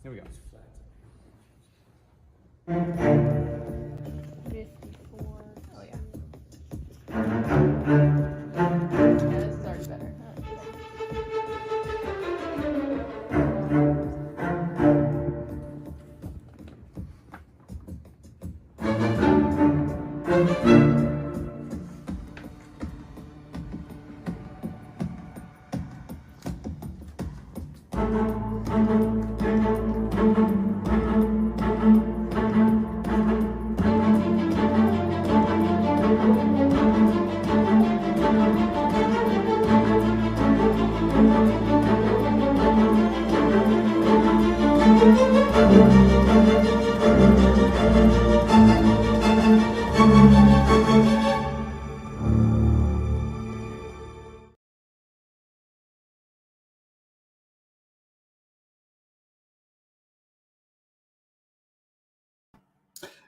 Here we go. 54. Oh, yeah. Yeah, this is already better.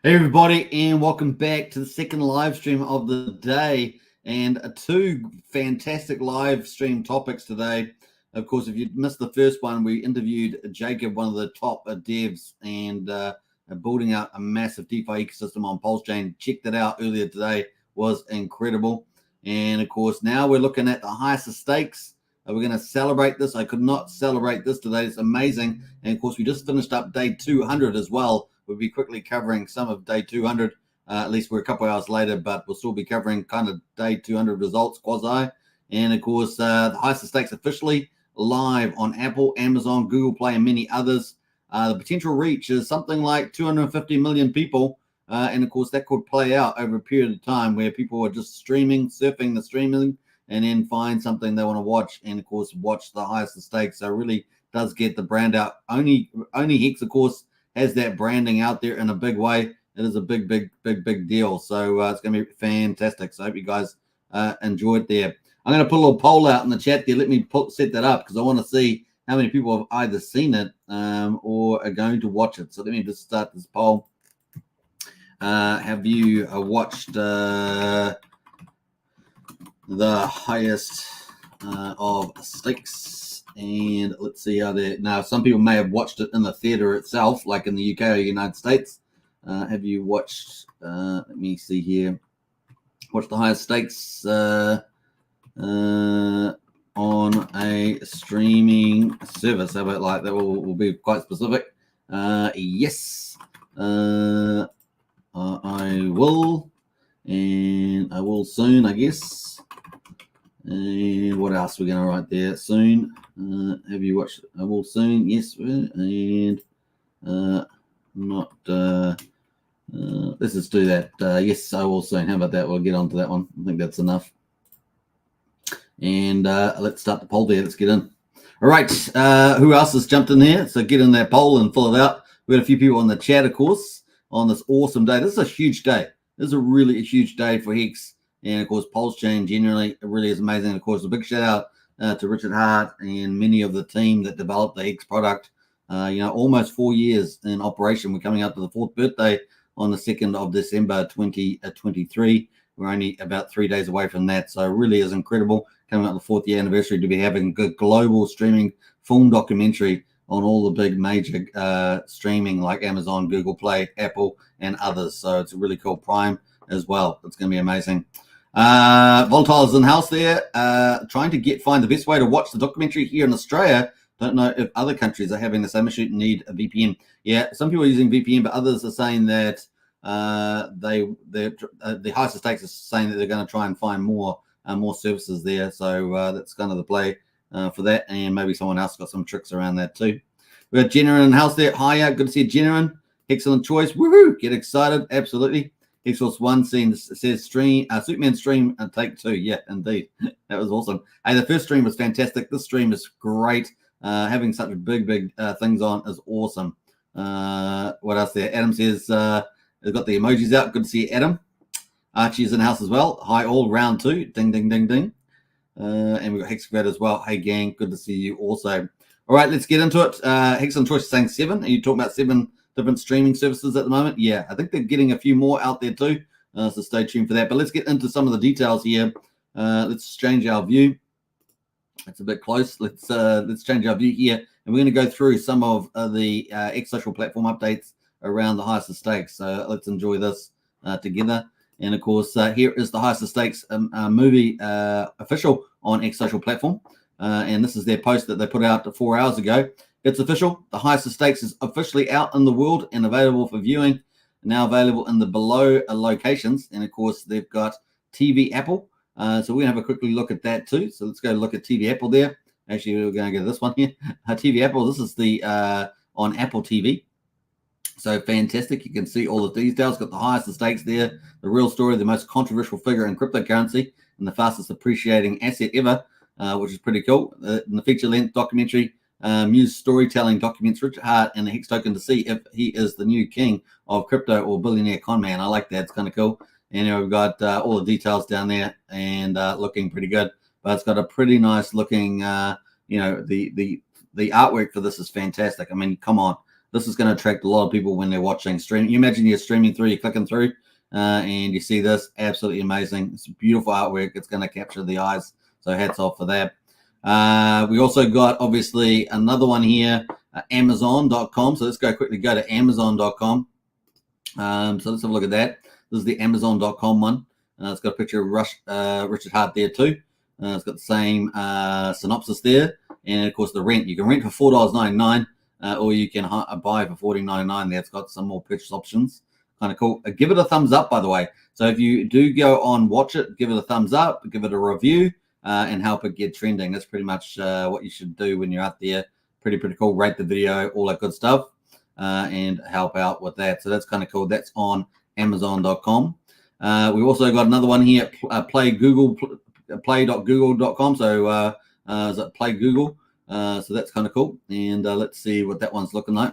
Hey everybody, and welcome back to the second live stream of the day, and two fantastic live stream topics today. Of course, if you missed the first one, we interviewed Jacob, one of the top devs, and building out a massive DeFi ecosystem on Pulsechain. Checked it out earlier today, was incredible. And of course, now we're looking at the highest of stakes. We're going to celebrate this. I could not celebrate this today. It's amazing. And of course, we just finished up day 200 as well. We'll be quickly covering some of day 200. At least we're a couple hours later, but we'll still be covering kind of day 200 results, quasi. And of course, the highest of stakes officially live on Apple, Amazon, Google Play, and many others. The potential reach is something like 250 million people. And of course, that could play out over a period of time where people are just streaming, surfing the streaming, and then find something they want to watch. And of course, watch the highest of stakes. So it really does get the brand out. Only Hex, of course, has that branding out there in a big way. It is a big deal. So it's going to be fantastic. So I hope you guys enjoy it there. I'm going to put a little poll out in the chat there. Let me set that up because I want to see how many people have either seen it or are going to watch it. So let me just start this poll. Have you watched the highest of stakes? And let's see how they now. Some people may have watched it in the theater itself, like in the UK or United States. Have you watched? Let me see here. Watch the highest stakes on a streaming service. How about like that? Will be quite specific. Yes, I will, and I will soon, I guess. And what else we're going to write there? Soon. Have you watched? I will soon. Yes. And not. Let's just do that. Yes, I will soon. How about that? We'll get on to that one. I think that's enough. And let's start the poll there. Let's get in. All right. Who else has jumped in here? So get in that poll and fill it out. We had a few people in the chat, of course, on this awesome day. This is a huge day. This is a really huge day for Hex. And of course, Pulsechain generally really is amazing. Of course, a big shout out to Richard Hart and many of the team that developed the Hex product. Almost 4 years in operation. We're coming up to the 4th birthday on the 2nd of December 2023. We're only about 3 days away from that. So it really is incredible coming up the 4th year anniversary to be having good global streaming film documentary on all the big major streaming like Amazon, Google Play, Apple, and others. So it's a really cool. Prime as well. It's going to be amazing. Volatile is in house there, trying to find the best way to watch the documentary here in Australia. Don't know if other countries are having the same issue, need a VPN. Yeah, some people are using VPN, but others are saying that the highest of stakes is saying that they're going to try and find more services there. So that's kind of the play for that, and maybe someone else got some tricks around that too. We got Jenner in house there. Hiya, good to see you, Jenner. Excellent choice. Woohoo! Get excited. Absolutely. Xbox One says stream, Superman stream and take 2. Yeah, indeed. That was awesome. Hey, the first stream was fantastic. This stream is great. Having such big things on is awesome. What else there? Adam says, they've got the emojis out. Good to see you, Adam. Archie's in house as well. Hi, all round 2. Ding, ding, ding, ding. And we've got Hex Scout as well. Hey, gang. Good to see you also. All right, let's get into it. Hex on Choice is saying 7. Are you talking about 7 different streaming services at the moment? Yeah, I think they're getting a few more out there too. So stay tuned for that. But let's get into some of the details here. Let's change our view. It's a bit close. Let's change our view here, and we're going to go through some of the HEX social platform updates around the Heist of Stakes. So let's enjoy this together. And of course, here is the Heist of Stakes movie official on HEX social platform. And this is their post that they put out 4 hours ago. It's official. The Heist of Stakes is officially out in the world and available for viewing. Now available in the below locations. And of course, they've got TV Apple. So we're going to have a quickly look at that too. So let's go look at TV Apple there. Actually, we're going to go to this one here. TV Apple. This is the on Apple TV. So fantastic. You can see all the details. Got the Heist of Stakes there. The real story, the most controversial figure in cryptocurrency and the fastest appreciating asset ever, which is pretty cool. In the feature-length documentary, Muse storytelling documents Richard Hart and the Hex Token to see if he is the new king of crypto or billionaire con man. I like that. It's kind of cool. And we've got all the details down there and looking pretty good. But it's got a pretty nice looking, the artwork for this is fantastic. I mean, come on. This is going to attract a lot of people when they're watching streaming. You imagine you're streaming through, you're clicking through, and you see this. Absolutely amazing. It's beautiful artwork. It's going to capture the eyes. So hats off for that. We also got, obviously, another one here, Amazon.com. So let's go to Amazon.com. So let's have a look at that. This is the Amazon.com one. It's got a picture of Richard Hart there too. It's got the same synopsis there. And, of course, the rent. You can rent for $4.99. Or you can buy for $14.99 there. It's got some more purchase options. Kind of cool. Give it a thumbs up, by the way. So if you do go on, watch it, give it a thumbs up, give it a review, and help it get trending. That's pretty much what you should do when you're out there. Pretty cool. Rate the video, all that good stuff, and help out with that. So that's kind of cool. That's on Amazon.com. We also got another one here, play.google.com. So is it Play Google? So that's kind of cool. And let's see what that one's looking like.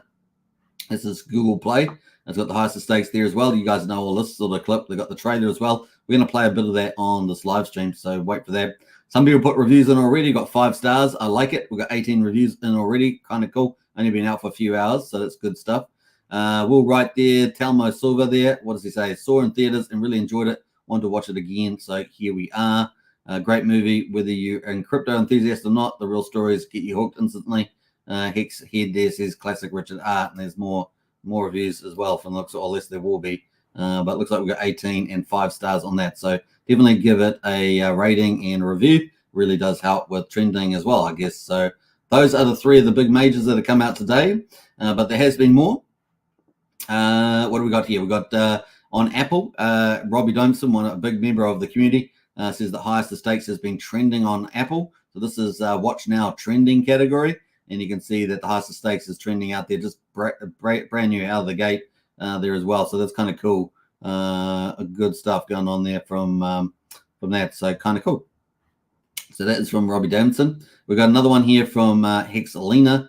This is Google Play. It's got the Heist of Stakes there as well. You guys know all this sort of clip. They got the trailer as well. We're going to play a bit of that on this live stream, so wait for that. Some people put reviews in already. Got 5 stars. I like it. We've got 18 reviews in already. Kind of cool. Only been out for a few hours, so that's good stuff. Will right there. Telmo Silva there. What does he say? Saw in theaters and really enjoyed it. Want to watch it again. So here we are. Great movie, whether you're a crypto enthusiast or not. The real stories get you hooked instantly. Hex Head there says classic Richard Hart, and there's more reviews as well from the looks of all this. There will be, but it looks like we've got 18 and 5 stars on that. So definitely give it a rating and a review. Really does help with trending as well, I guess. So those are the 3 of the big majors that have come out today, but there has been more. What do we got here? We got on Apple, Robbie Domeson, a big member of the community. Says the Heist of Stakes has been trending on Apple. So this is Watch Now trending category. And you can see that the Heist of Stakes is trending out there, just brand new out of the gate there as well. So that's kind of cool. Good stuff going on there from that. So kind of cool. So that is from Robbie Davidson. We've got another one here from Hexalina.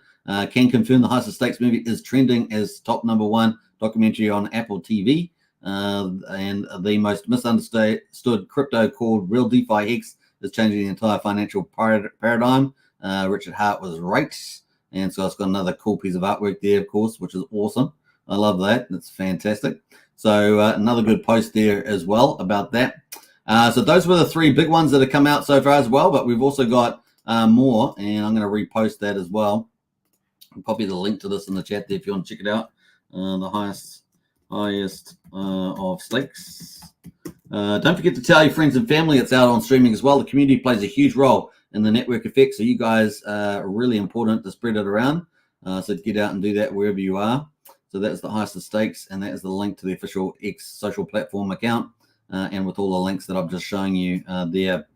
Can confirm the Heist of Stakes movie is trending as top #1 documentary on Apple TV. And the most misunderstood crypto called Real DeFi Hex is changing the entire financial paradigm. Richard Hart was right. And so it's got another cool piece of artwork there, of course, which is awesome. I love that. That's fantastic. So another good post there as well about that. So those were the 3 big ones that have come out so far as well, but we've also got more, and I'm going to repost that as well. I'll copy the link to this in the chat there if you want to check it out. The highest of stakes. Don't forget to tell your friends and family it's out on streaming as well. The community plays a huge role in the network effect, so you guys are really important to spread it around. So get out and do that wherever you are. So that's the Heist of Stakes, and that is the link to the official X social platform account, and with all the links that I'm just showing you there.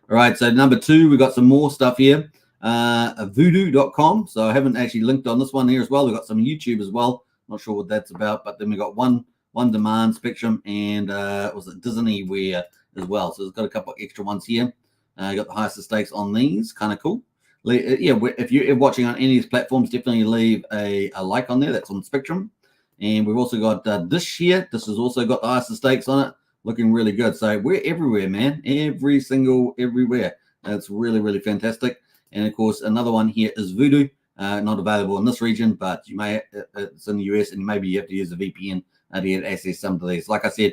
All right, so number 2, we got some more stuff here. Voodoo.com. So I haven't actually linked on this one here as well. We've got some YouTube as well. Not sure what that's about, but then we got one demand spectrum, and was it Disneyware as well. So it's got a couple of extra ones here. Got the Heist of Stakes on these. Kind of cool. Yeah, if you're watching on any of these platforms, definitely leave a like on there. That's on Spectrum. And we've also got Dish here. This has also got the Heist of Stakes on it. Looking really good. So we're everywhere, man. Everywhere. That's really, really fantastic. And of course, another one here is Voodoo. Not available in this region, but you may, it's in the US, and maybe you have to use a VPN to get access to some of these. Like I said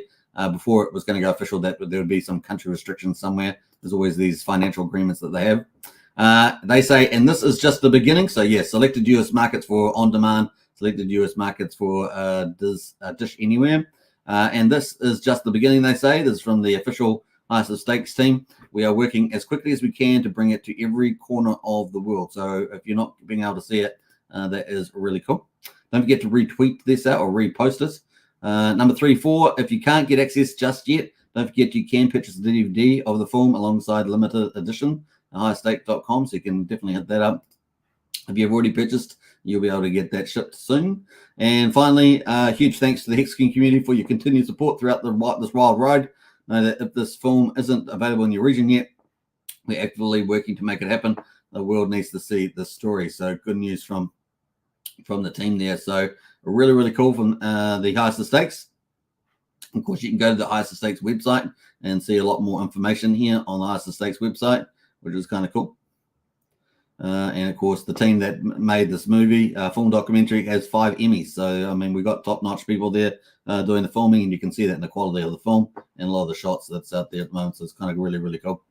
before, it was going to go official that there would be some country restrictions somewhere. There's always these financial agreements that they have. They say, and this is just the beginning. So yes, selected US markets for on demand, selected US markets for Dish Anywhere. And this is just the beginning, they say. This is from the official Hex Stakes team. We are working as quickly as we can to bring it to every corner of the world. So if you're not being able to see it, that is really cool. Don't forget to retweet this out or repost it. Number 3, 4, if you can't get access just yet, don't forget you can purchase the DVD of the film alongside limited edition at highstake.com, so you can definitely hit that up. If you've already purchased, you'll be able to get that shipped soon. And finally, huge thanks to the Hex community for your continued support throughout this wild ride. Know that if this film isn't available in your region yet, we're actively working to make it happen. The world needs to see this story. So good news from the team there. So really, really cool from the Hex Stakes. Of course, you can go to the Hex Stakes website and see a lot more information here on the Hex Stakes website, which is kind of cool. And of course, the team that made this movie, film documentary, has 5 Emmys. So, I mean, we got top-notch people there doing the filming, and you can see that in the quality of the film and a lot of the shots that's out there at the moment. So it's kind of really, really cool.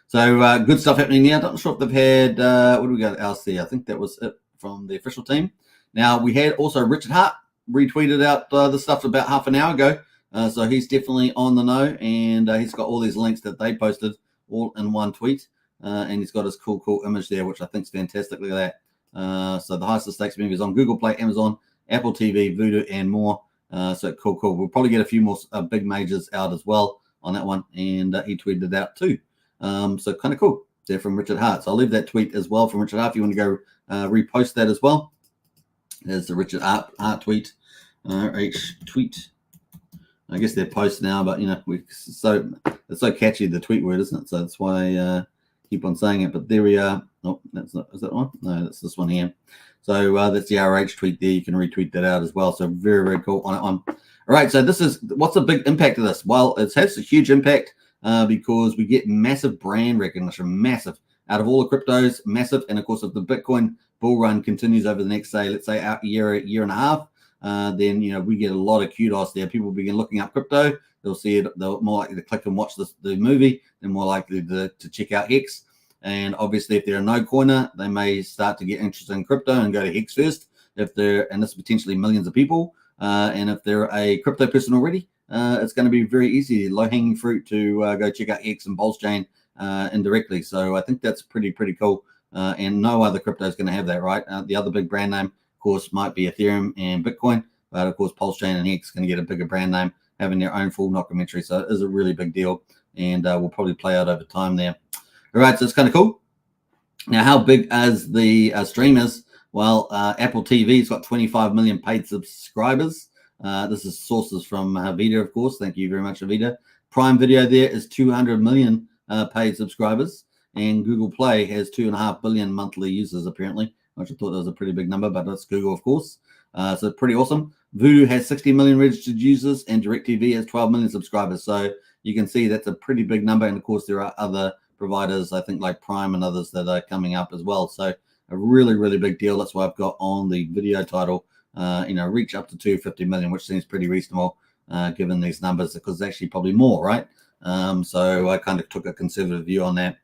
So good stuff happening there. I'm not sure if they've had, what do we got else there? I think that was it from the official team. Now, we had also Richard Hart retweeted out the stuff about half an hour ago. So he's definitely on the know, and he's got all these links that they posted all in one tweet. And he's got his cool image there, which I think is fantastic. Look at that. So the Hex Stakes movie is on GooglePlay, Amazon, Apple TV, Vudu, and more. So cool. We'll probably get a few more big majors out as well on that one. And he tweeted it out too. So kind of cool there from Richard Hart. So I'll leave that tweet as well from Richard Hart if you want to go repost that as well. There's the Richard Hart tweet. Tweet. I guess they're posts now, but you know, it's so catchy, the tweet word, isn't it? So that's why I keep on saying it. But there we are. Oh, that's not, is that one? No, that's this one here. So that's the RH tweet there. You can retweet that out as well. So very, very cool on it. All right. So this is, what's the big impact of this? Well, it has a huge impact because we get massive brand recognition, massive out of all the cryptos, massive. And of course, if the Bitcoin bull run continues over the next, say, let's say a year and a half, then, you know, we get a lot of kudos there. People begin looking up crypto. They'll see it. They're more likely to click and watch the movie. They're more likely to check out Hex. And obviously, if they're a no coiner, they may start to get interested in crypto and go to Hex first. And this is potentially millions of people. And if they're a crypto person already, it's going to be very easy, low hanging fruit to go check out Hex and Pulsechain indirectly. So I think that's pretty cool. And no other crypto is going to have that, right? The other big brand name, of course, might be Ethereum and Bitcoin, but of course, Pulsechain and Hex going to get a bigger brand name, having their own full documentary. So it is a really big deal, and will probably play out over time there. All right, so it's kind of cool. Now, how big is the stream is? Well, Apple TV's got 25 million paid subscribers. This is sources from Vida, of course. Thank you very much, Vida. Prime Video there is 200 million paid subscribers, and Google Play has 2.5 billion monthly users, apparently, which I thought that was a pretty big number, but that's Google, of course. So pretty awesome. Vudu has 60 million registered users, and DirecTV has 12 million subscribers. So you can see that's a pretty big number. And of course, there are other providers, I think like Prime and others, that are coming up as well. So a really, really big deal. That's why I've got on the video title, reach up to 250 million, which seems pretty reasonable given these numbers, because it's actually probably more, right? So I kind of took a conservative view on that,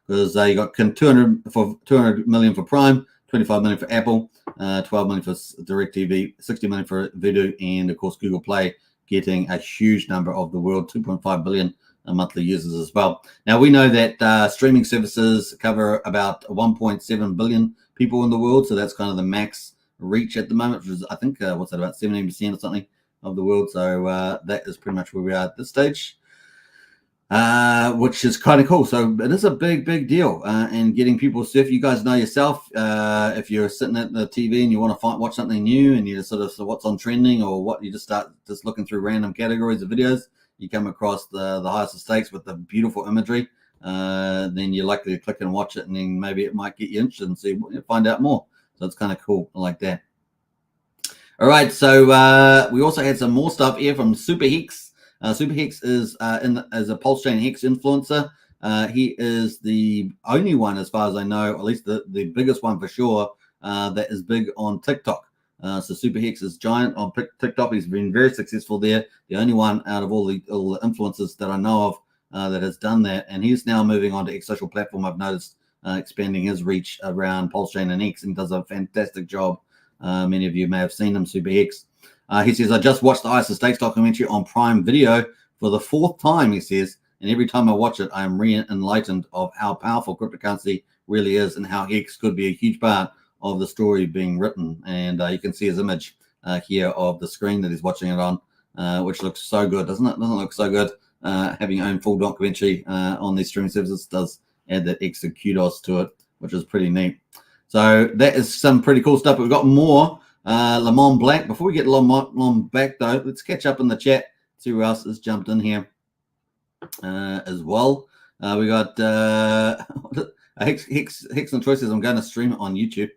because you got 200 million for Prime, 25 million for Apple, 12 million for DirecTV, 60 million for Vudu, and of course Google Play getting a huge number of the world, 2.5 billion monthly users as well. Now we know that streaming services cover about 1.7 billion people in the world, so that's kind of the max reach at the moment, which is, I think, about 17% or something of the world. So that is pretty much where we are at this stage. Which is kind of cool. So it is a big deal, and getting people surf. You guys know yourself, if you're sitting at the TV and you want to watch something new, and you just sort of what's on trending, or what, you just start looking through random categories of videos, you come across the Hex Stakes with the beautiful imagery, then you're likely to click and watch it, and then maybe it might get you interested and see, find out more. So it's kind of cool. I like that. All right, so we also had some more stuff here from Superhex. Superhex is as a Pulsechain Hex influencer. He is the only one, as far as I know, at least the biggest one for sure, that is big on TikTok. So Superhex is giant on TikTok. He's been very successful there. The only one out of all the influencers that I know of that has done that. And he's now moving on to X social platform, I've noticed, expanding his reach around Pulsechain and Hex, and does a fantastic job. Many of you may have seen him, Superhex. He says, I just watched the ISA Stakes documentary on Prime Video for the 4th time, he says, and every time I watch it, I am re-enlightened of how powerful cryptocurrency really is and how Hex could be a huge part of the story being written. And you can see his image here of the screen that he's watching it on, which looks so good, doesn't it? Doesn't it look so good? Having your own full documentary on these streaming services does add that extra kudos to it, which is pretty neat. So that is some pretty cool stuff. We've got more Lamont Black. Before we get Lamont back, though, let's catch up in the chat, see who else has jumped in here as well. We got Hex and Troy says, I'm going to stream it on YouTube.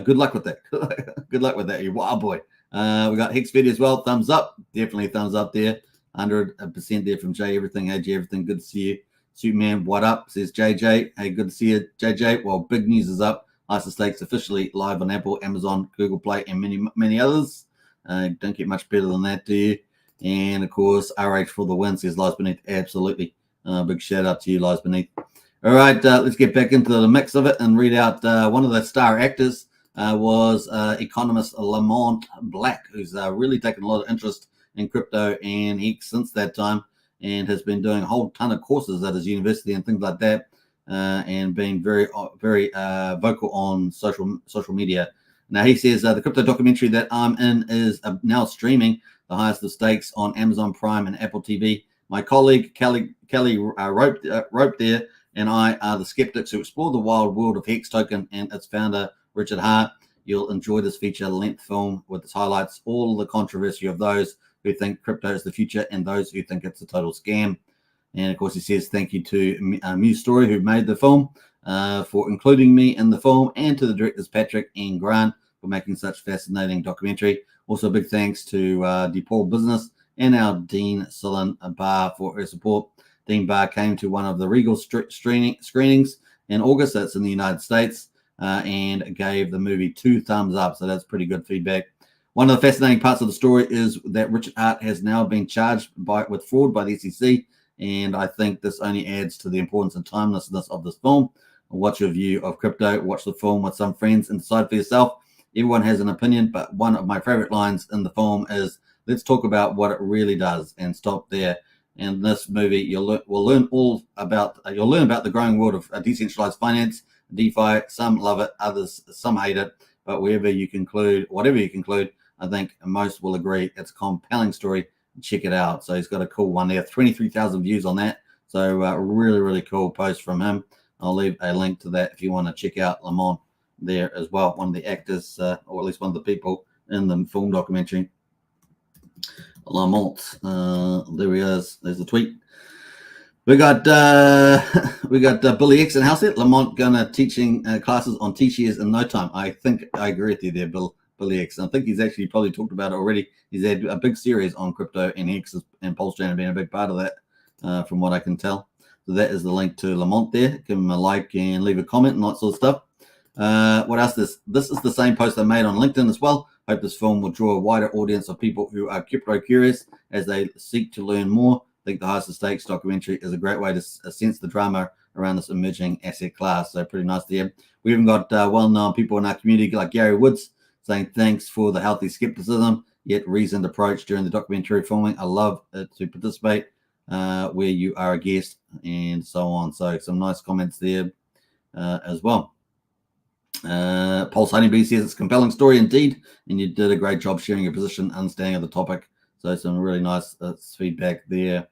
Good luck with that. Good luck with that, you wild boy. We got Hex video as well. Thumbs up. Definitely thumbs up there. 100% there from Jay. Everything. Hey, Jay, everything. Good to see you. Superman, what up? Says JJ. Hey, good to see you, JJ. Well, big news is up. ISA Stakes officially live on Apple, Amazon, Google Play, and many others. Don't get much better than that, do you? And, of course, RH for the win, says Lies Beneath. Absolutely. Big shout out to you, Lies Beneath. All right, let's get back into the mix of it and read out one of the star actors was economist Lamont Black, who's really taken a lot of interest in crypto and Hex since that time, and has been doing a whole ton of courses at his university and things like that, and being very vocal on social media. Now, he says the crypto documentary that I'm in is now streaming, the highest of stakes, on Amazon Prime and Apple TV. My colleague Kelly Rope there and I are the skeptics who explore the wild world of Hex Token and its founder, Richard Hart. You'll enjoy this feature-length film with its highlights all the controversy of those who think crypto is the future and those who think it's a total scam. And, of course, he says thank you to Muse Story, who made the film, for including me in the film, and to the directors Patrick and Grant for making such fascinating documentary. Also, big thanks to DePaul Business and our Dean Sillen Barr for her support. Dean Barr came to one of the Regal screenings in August, that's in the United States, and gave the movie 2 thumbs up. So that's pretty good feedback. One of the fascinating parts of the story is that Richard Hart has now been charged with fraud by the SEC, and I think this only adds to the importance and timelessness of this film. What's your view of crypto? Watch the film with some friends and decide for yourself. Everyone has an opinion, but one of my favorite lines in the film is, let's talk about what it really does and stop there. In this movie, you'll learn about the growing world of decentralized finance, DeFi. Some love it, others, some hate it. But whatever you conclude, I think most will agree it's a compelling story. Check it out. So he's got a cool one there. 23,000 views on that. So really, really cool post from him. I'll leave a link to that if you want to check out Lamont there as well. One of the actors, or at least one of the people in the film documentary. Lamont, there he is. There's the tweet. We got Billy X in house there. Lamont gonna teaching classes on T-shares in no time. I think I agree with you there, Billy X. I think he's actually probably talked about it already. He's had a big series on crypto and Hex and Pulsechain, and been a big part of that, from what I can tell. So that is the link to Lamont there. Give him a like and leave a comment and that sort of stuff. What else? This is the same post I made on LinkedIn as well. Hope this film will draw a wider audience of people who are crypto curious as they seek to learn more. I think the Highest Stakes documentary is a great way to sense the drama around this emerging asset class. So pretty nice there. We even got well-known people in our community like Gary Woods saying thanks for the healthy skepticism yet reasoned approach during the documentary filming. I love to participate where you are a guest and so on. So some nice comments there as well. Pulse Honeybee says it's a compelling story indeed, and you did a great job sharing your position, understanding of the topic. So some really nice feedback there.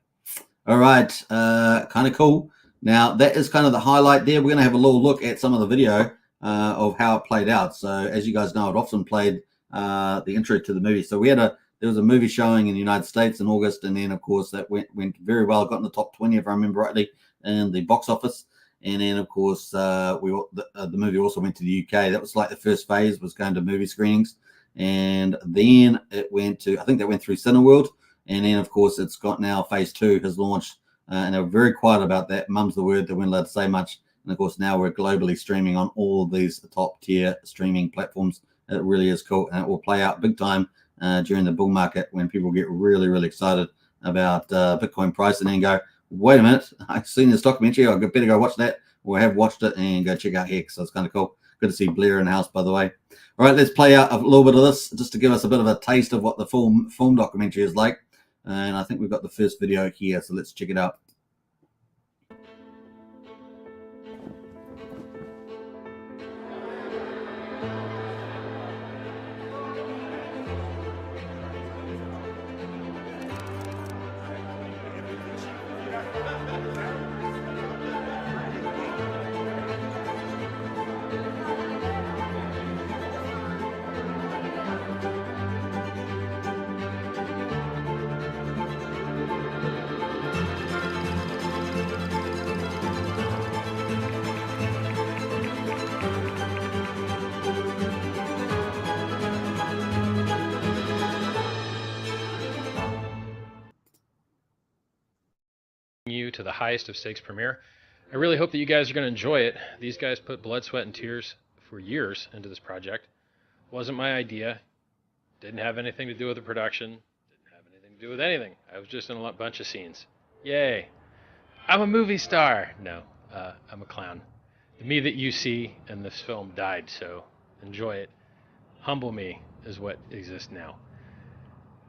All right, kind of cool. Now that is kind of the highlight there. We're going to have a little look at some of the video of how it played out. So as you guys know, I've often played the intro to the movie. So there was a movie showing in the United States in August, and then of course that went very well. Got in the top 20 if I remember rightly in the box office. And then, of course, the movie also went to the UK. That was like the first phase, was going to movie screenings. And then it went to, I think that went through Cineworld. And then, of course, it's got now phase 2 has launched. And they were very quiet about that. Mum's the word. They weren't allowed to say much. And, of course, now we're globally streaming on all these top-tier streaming platforms. It really is cool. And it will play out big time during the bull market when people get really, really excited about Bitcoin price and then go, wait a minute, I've seen this documentary. I better go watch that or have watched it, and go check out Hex. So it's kind of cool. Good to see Blair in the house, by the way. All right, let's play out a little bit of this just to give us a bit of a taste of what the film documentary is like. And I think we've got the first video here, so let's check it out. You to the highest of stakes premiere. I really hope that you guys are going to enjoy it. These guys put blood, sweat, and tears for years into this project. Wasn't my idea. Didn't have anything to do with the production. Didn't have anything to do with anything. I was just in a bunch of scenes. Yay. I'm a movie star. No, I'm a clown. The me that you see in this film died, so enjoy it. Humble me is what exists now.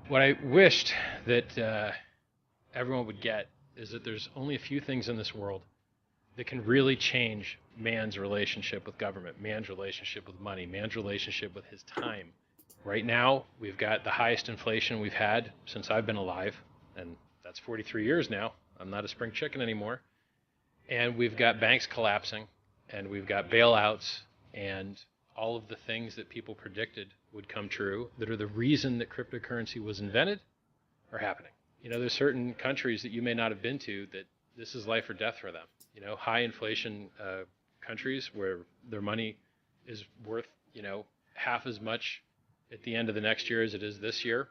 What I wished that everyone would get is that there's only a few things in this world that can really change man's relationship with government, man's relationship with money, man's relationship with his time. Right now, we've got the highest inflation we've had since I've been alive, and that's 43 years now. I'm not a spring chicken anymore. And we've got banks collapsing, and we've got bailouts, and all of the things that people predicted would come true that are the reason that cryptocurrency was invented are happening. You know, there's certain countries that you may not have been to that this is life or death for them. You know, high inflation countries where their money is worth, you know, half as much at the end of the next year as it is this year.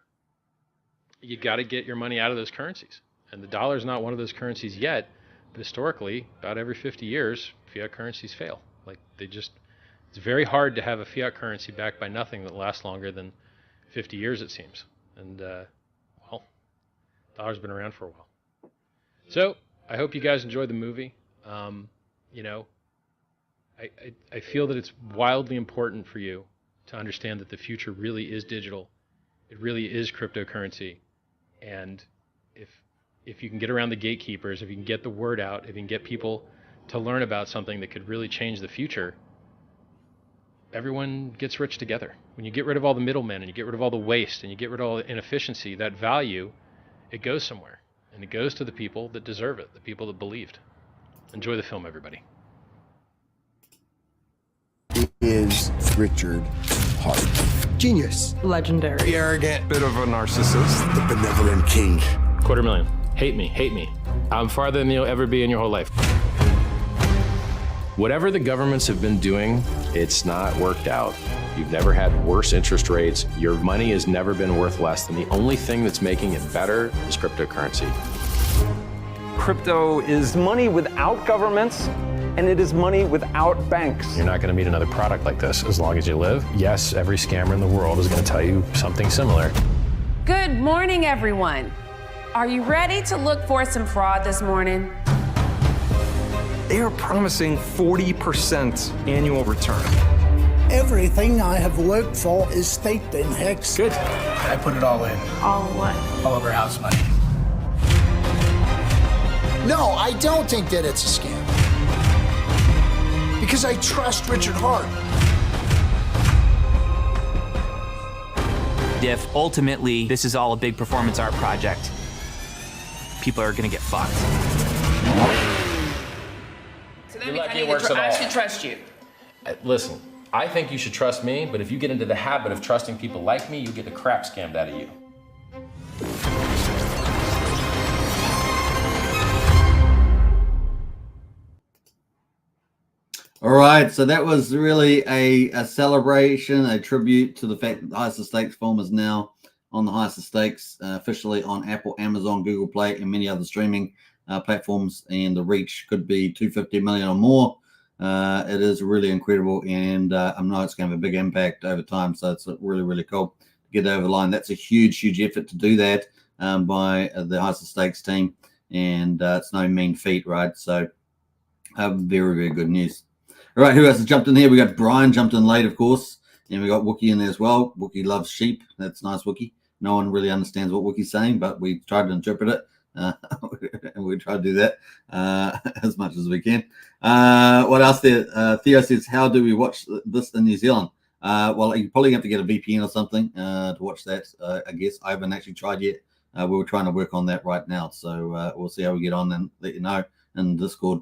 You got to get your money out of those currencies. And the dollar is not one of those currencies yet, but historically, about every 50 years, fiat currencies fail. Like it's very hard to have a fiat currency backed by nothing that lasts longer than 50 years, it seems. And, dollar's been around for a while. So I hope you guys enjoyed the movie. You know, I feel that it's wildly important for you to understand that the future really is digital. It really is cryptocurrency. And if you can get around the gatekeepers, if you can get the word out, if you can get people to learn about something that could really change the future, everyone gets rich together. When you get rid of all the middlemen and you get rid of all the waste and you get rid of all the inefficiency, that value, it goes somewhere, and it goes to the people that deserve it, the people that believed. Enjoy the film, everybody. Is Richard Hart. Genius. Legendary. The arrogant, bit of a narcissist. The benevolent king. $250,000. Hate me. I'm farther than you'll ever be in your whole life. Whatever the governments have been doing, it's not worked out. You've never had worse interest rates. Your money has never been worth less. And the only thing that's making it better is cryptocurrency. Crypto is money without governments, and it is money without banks. You're not going to meet another product like this as long as you live. Yes, every scammer in the world is going to tell you something similar. Good morning, everyone. Are you ready to look for some fraud this morning? They are promising 40% annual return. Everything I have worked for is staked in Hex. Good. I put it all in. All what? All of our house money. No, I don't think that it's a scam. Because I trust Richard Hart. If ultimately this is all a big performance art project, people are gonna get fucked. So that means I should trust you. Listen, I think you should trust me, but if you get into the habit of trusting people like me, you'll get the crap scammed out of you. All right, so that was really a celebration, a tribute to the fact that the Heist of Stakes film is now on the Heist of Stakes, officially on Apple, Amazon, Google Play, and many other streaming platforms, and the reach could be 250 million or more. It is really incredible, and I know it's going to have a big impact over time, so it's really, really cool to get over the line. That's a huge, huge effort to do that by the Heist of Stakes team, and it's no mean feat, right? So Very, very good news. All right, who else has jumped in here? We got Brian jumped in late, of course. And we got Wookie in there as well. Wookie loves sheep. That's nice, Wookie. No one really understands what Wookie's saying, but we tried to interpret it. And we try to do that as much as we can. What else there? Theo says, how do we watch this in New Zealand? Well, you probably have to get a VPN or something to watch that, I guess. I haven't actually tried yet. We were trying to work on that right now. So we'll see how we get on and let you know in Discord.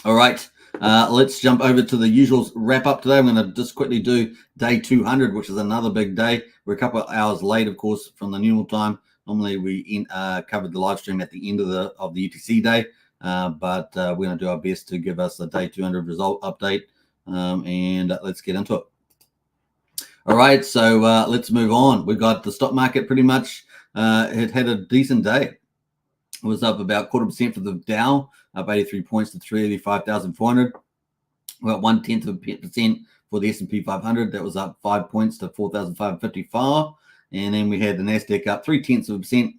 All right, let's jump over to the usual wrap up today. I'm going to just quickly do day 200, which is another big day. We're a couple of hours late, of course, from the normal time. Normally, we covered the live stream at the end of the UTC day, but we're going to do our best to give us a day 200 result update, and let's get into it. All right, so let's move on. We've got the stock market pretty much. It had a decent day. It was up about 0.25% for the Dow, up 83 points to 385,400. We got 0.1% for the S&P 500. That was up 5 points to 4,555. And then we had the Nasdaq up 0.3%,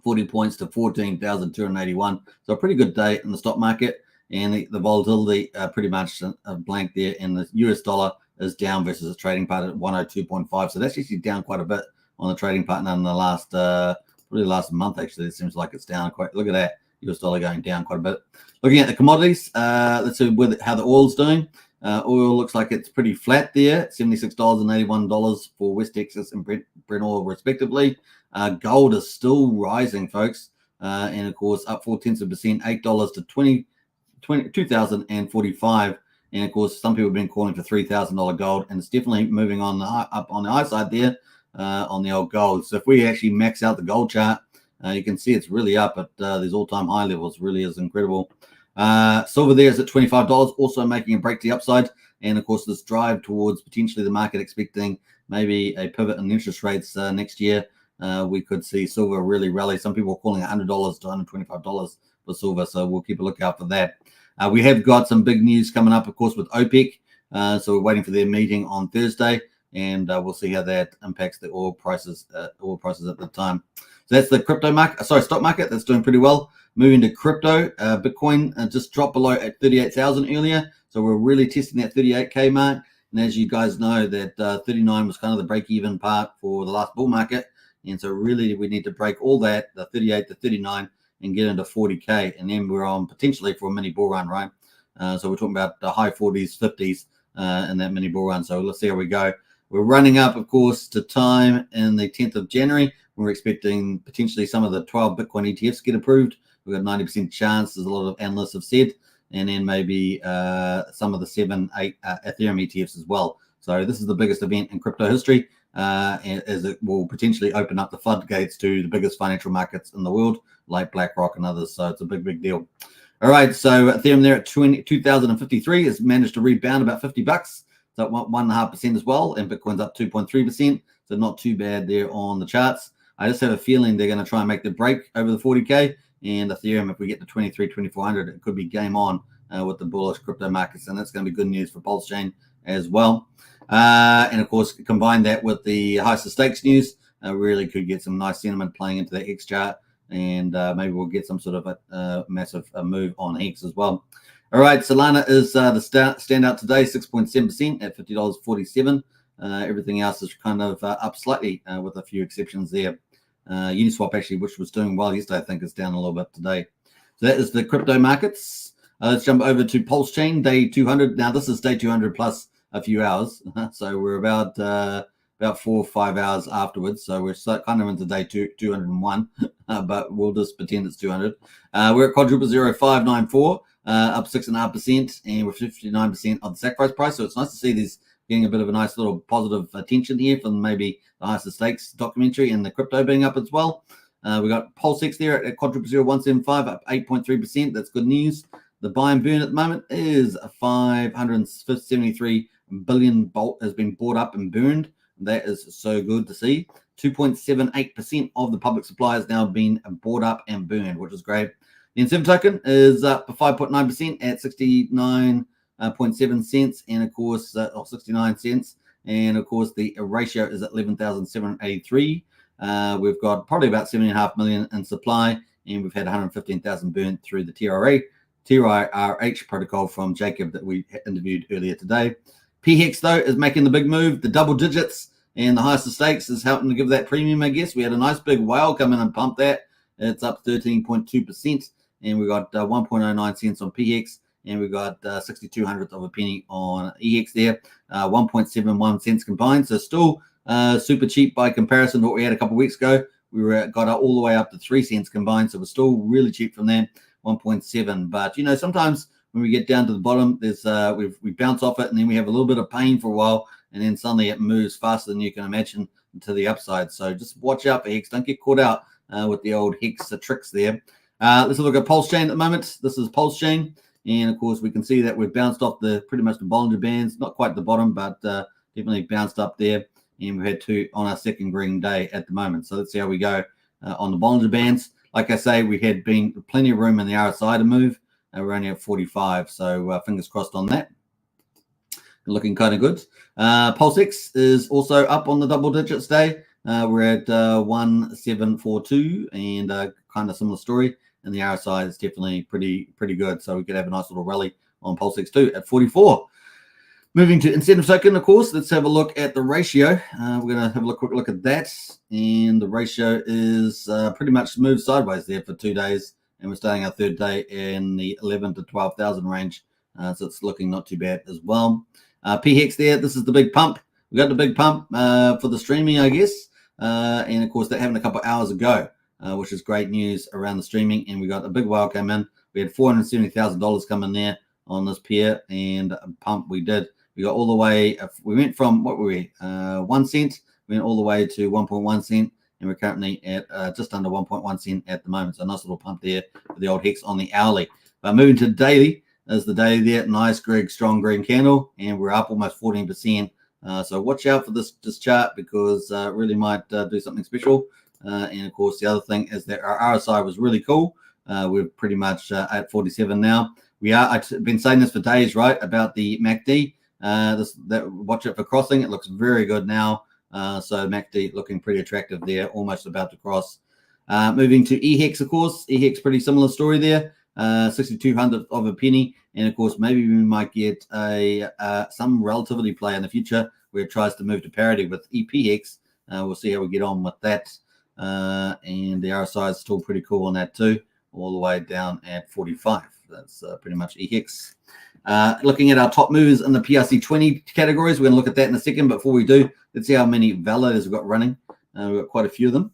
40 points to 14,281. So a pretty good day in the stock market. And the volatility pretty much blank there. And the US dollar is down versus the trading partner at 102.5. So that's actually down quite a bit on the trading partner in the last really last month. Actually, it seems like it's down quite. Look at that, US dollar going down quite a bit. Looking at the commodities, let's see how the oil's doing. Oil looks like it's pretty flat there, $76 and $81 for West Texas and Brent oil respectively. Gold is still rising, folks, and of course up 0.4%, $8 to 22,045. And of course, some people have been calling for $3,000 gold, and it's definitely moving on up on the high side there on the old gold. So if we actually max out the gold chart, you can see it's really up at these all-time high levels. Really is incredible. Silver there is at $25, also making a break to the upside. And of course, this drive towards potentially the market expecting maybe a pivot in interest rates next year. We could see silver really rally. Some people are calling $100 to $125 for silver, so we'll keep a lookout for that. We have got some big news coming up, of course, with OPEC. So we're waiting for their meeting on Thursday, and we'll see how that impacts the oil prices at the time. So that's the stock market. That's doing pretty well. Moving to crypto, Bitcoin just dropped below at 38,000 earlier. So we're really testing that 38K mark. And as you guys know, that 39 was kind of the break-even part for the last bull market. And so really we need to break all that, the 38 to 39, and get into 40K. And then we're on potentially for a mini bull run, right? So we're talking about the high 40s, 50s in that mini bull run. So let's see how we go. We're running up, of course, to time in the 10th of January. We're expecting potentially some of the 12 Bitcoin ETFs get approved. We've got 90% chance, as a lot of analysts have said, and then maybe some of the 7, 8 Ethereum ETFs as well. So this is the biggest event in crypto history, as it will potentially open up the floodgates to the biggest financial markets in the world, like BlackRock and others. So it's a big, big deal. All right, so Ethereum there at 2,053 has managed to rebound about $50. So 1.5% as well, and Bitcoin's up 2.3%. So not too bad there on the charts. I just have a feeling they're going to try and make the break over the 40K. And Ethereum, if we get to 2,400, it could be game on with the bullish crypto markets. And that's going to be good news for Pulsechain as well. And of course, combine that with the HEX stakes news, really could get some nice sentiment playing into the HEX chart. And maybe we'll get some sort of a massive move on HEX as well. All right, Solana is the standout today, 6.7% at $50.47. Everything else is kind of up slightly with a few exceptions there. Uniswap actually, which was doing well yesterday, I think is down a little bit today. So that is the crypto markets. Let's jump over to Pulsechain, day 200. Now this is day 200 plus a few hours. So we're about 4 or 5 hours afterwards. So we're kind of into day 201, but we'll just pretend it's 200. We're at quadruple 0594, up 6.5%, and we're 59% of the sacrifice price. So it's nice to see these getting a bit of a nice little positive attention here from maybe the HEX Stakes documentary and the crypto being up as well. We got Pulsechain there at quadruple 0175, up 8.3%. That's good news. The buy and burn at the moment is 573 billion has been bought up and burned. That is so good to see. 2.78% of the public supply has now been bought up and burned, which is great. The incentive token is up 5.9% at 69.7 cents, and of course, 69 cents. And of course, the ratio is at 11,783. We've got probably about 7.5 million in supply, and we've had 115,000 burned through the TRA. TRIRH protocol from Jacob that we interviewed earlier today. PHEX, though, is making the big move. The double digits and the highest of stakes is helping to give that premium, I guess. We had a nice big whale come in and pump that. It's up 13.2%, and we got 1.09 cents on PHEX, and we got 62 hundredth of a penny on EX there, 1.71 cents combined. So still super cheap by comparison to what we had a couple of weeks ago. We got all the way up to 3 cents combined, so we're still really cheap from there, 1.7. But sometimes when we get down to the bottom, there's we bounce off it, and then we have a little bit of pain for a while, and then suddenly it moves faster than you can imagine to the upside. So just watch out for Hex. Don't get caught out with the old Hex tricks there. Let's look at Pulsechain at the moment. This is Pulsechain, and of course we can see that we've bounced off pretty much the Bollinger Bands, not quite the bottom, but definitely bounced up there. And we've had 2 on our second green day at the moment. So let's see how we go on the Bollinger Bands. Like I say, we had been plenty of room in the RSI to move. We're only at 45, so fingers crossed on that. Looking kind of good. Pulsechain is also up on the double digits day. We're at 1742, and kind of similar story. And the RSI is definitely pretty good. So we could have a nice little rally on Pulsechain too at 44. Moving to incentive token, of course, let's have a look at the ratio. We're going to have a quick look at that. And the ratio is pretty much moved sideways there for 2 days. And we're starting our third day in the 11 to 12,000 range. So it's looking not too bad as well. PHEX there, this is the big pump. We got the big pump for the streaming, I guess. And of course, that happened a couple of hours ago, which is great news around the streaming. And we got a big whale come in. We had $470,000 come in there on this pair, and a pump we did. We got all the way, we went from, what were we, 1 cent, we went all the way to 1.1 cent, and we're currently at just under 1.1 cent at the moment. So a nice little pump there for the old Hex on the hourly. But moving to the daily, there's the daily there, nice, big, strong green candle, and we're up almost 14%. So watch out for this chart, because it really might do something special. And of course, the other thing is that our RSI was really cool. We're pretty much at 47 now. I've been saying this for days, right, about the MACD. Watch it for crossing. It looks very good now. So MACD looking pretty attractive there, almost about to cross. Moving to EHEX, of course. EHEX, pretty similar story there. 62 hundredth of a penny. And of course, maybe we might get some relativity play in the future where it tries to move to parity with EPX. We'll see how we get on with that. And the RSI is still pretty cool on that too, all the way down at 45. That's pretty much EHEX. Looking at our top movers in the PRC20 categories, we're going to look at that in a second. Before we do, let's see how many validators we've got running. We've got quite a few of them.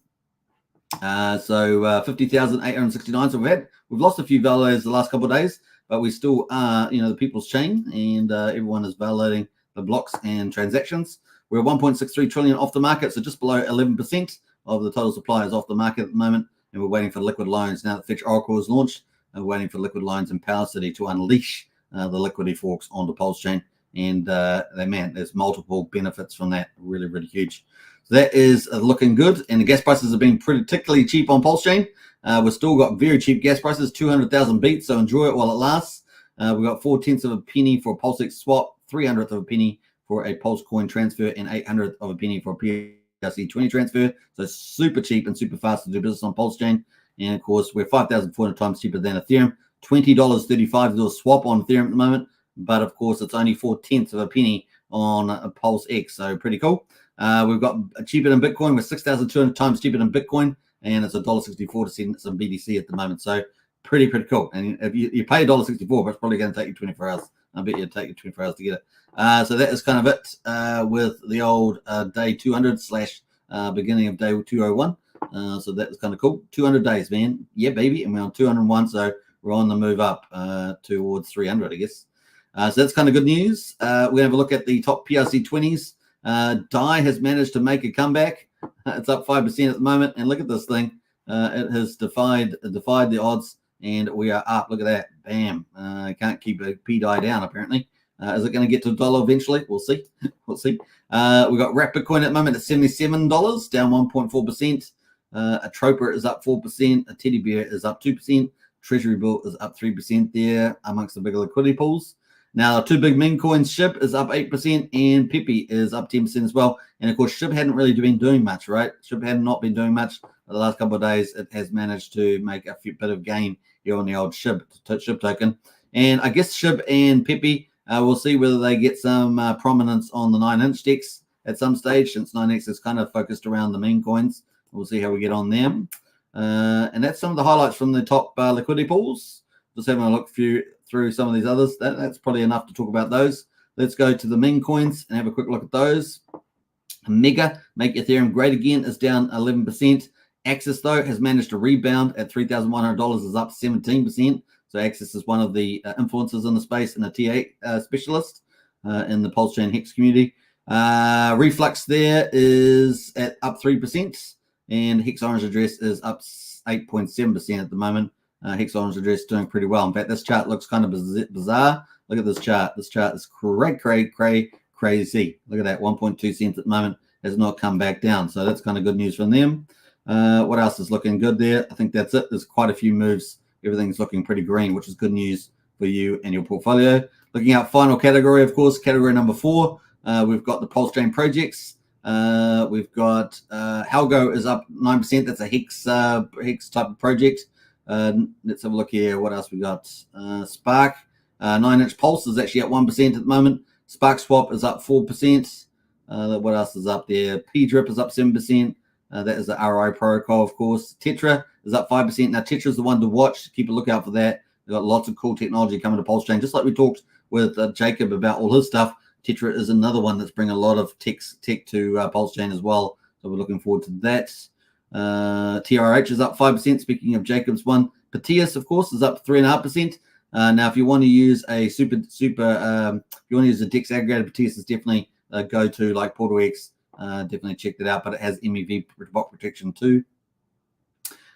So 50,869. So we've lost a few validators the last couple of days, but we still are, the people's chain, and everyone is validating the blocks and transactions. We're 1.63 trillion off the market, so just below 11% of the total supply is off the market at the moment, and we're waiting for liquid loans. Now that Fetch Oracle is launched, we're waiting for liquid loans in Power City to unleash the liquidity forks onto Pulsechain, and there's multiple benefits from that. Really, really huge. So that is looking good, and the gas prices have been particularly cheap on Pulsechain. We've still got very cheap gas prices, 200,000 beats, so enjoy it while it lasts. We've got 4/10 of a penny for a Pulsechain swap, 300th of a penny for a Pulse coin transfer, and 800th of a penny for a PRC20 transfer. So super cheap and super fast to do business on Pulsechain. And of course, we're 5,400 times cheaper than Ethereum. $20.35 to do a swap on Ethereum at the moment, but of course it's only 4/10 of a penny on a Pulsechain, so pretty cool. We've got cheaper than Bitcoin. We're 6,200 times cheaper than Bitcoin, and it's $1.64 to send some BTC at the moment. So pretty cool. And if you pay $1.64, but it's probably going to take you 24 hours. I bet it'll take you 24 hours to get it. So that is kind of it with the old day 200 / beginning of day 201. So that was kind of cool. 200 days, man. Yeah, baby. And we're on 201, so we're on the move up towards 300, I guess. So that's kind of good news. We're going to have a look at the top PRC20s. DAI has managed to make a comeback. It's up 5% at the moment. And look at this thing. It has defied the odds, and we are up. Look at that. Bam. Can't keep a PDAI down, apparently. Is it going to get to $1 eventually? We'll see. We'll see. We've got Wrap Bitcoin at the moment at $77, down 1.4%. A Troper is up 4%. A Teddy Bear is up 2%. Treasury Bill is up 3% there amongst the bigger liquidity pools. Now, our two big meme coins, SHIB is up 8%, and Pepe is up 10% as well. And of course, SHIB hadn't really been doing much, right? SHIB had not been doing much for the last couple of days. It has managed to make a bit of gain here on the old SHIB token. And I guess SHIB and Pepe, we'll see whether they get some prominence on the 9-inch DEX at some stage, since 9X is kind of focused around the meme coins. We'll see how we get on them. And that's some of the highlights from the top liquidity pools. Just having a look through some of these others. That's probably enough to talk about those. Let's go to the meme coins and have a quick look at those. Mega, make Ethereum great again, is down 11%. Axis, though, has managed to rebound at $3,100, is up 17%. So Axis is one of the influencers in the space and a TA specialist in the Pulsechain Hex community. Reflux there is up 3%, and Hex Orange Address is up 8.7% at the moment. Hex Orange Address doing pretty well. In fact, this chart looks kind of bizarre. Look at this chart. This chart is crazy. Look at that, 1.2 cents at the moment, has not come back down. So that's kind of good news from them. What else is looking good there? I think that's it. There's quite a few moves. Everything's looking pretty green, which is good news for you and your portfolio. Looking at final category, of course, category number 4. We've got the Pulsechain projects. We've got Algo is up 9%. That's a Hex type of project. Let's have a look here. What else we got? Spark, 9-inch Pulse is actually at 1% at the moment. Spark Swap is up 4%. What else is up there? P-Drip is up 7%. That is the RI protocol, of course. Tetra is up 5%. Now, Tetra is the one to watch. Keep a lookout for that. They've got lots of cool technology coming to Pulsechain. Just like we talked with Jacob about all his stuff, Tetra is another one that's bringing a lot of tech to Pulsechain as well. So we're looking forward to that. TRH is up 5%. Speaking of Jacob's one, Patius, of course, is up 3.5%. Now, if you want to use a if you want to use a DEX aggregator, Patius is definitely a go-to, like Portal X. Definitely check that out, but it has MEV bot protection too.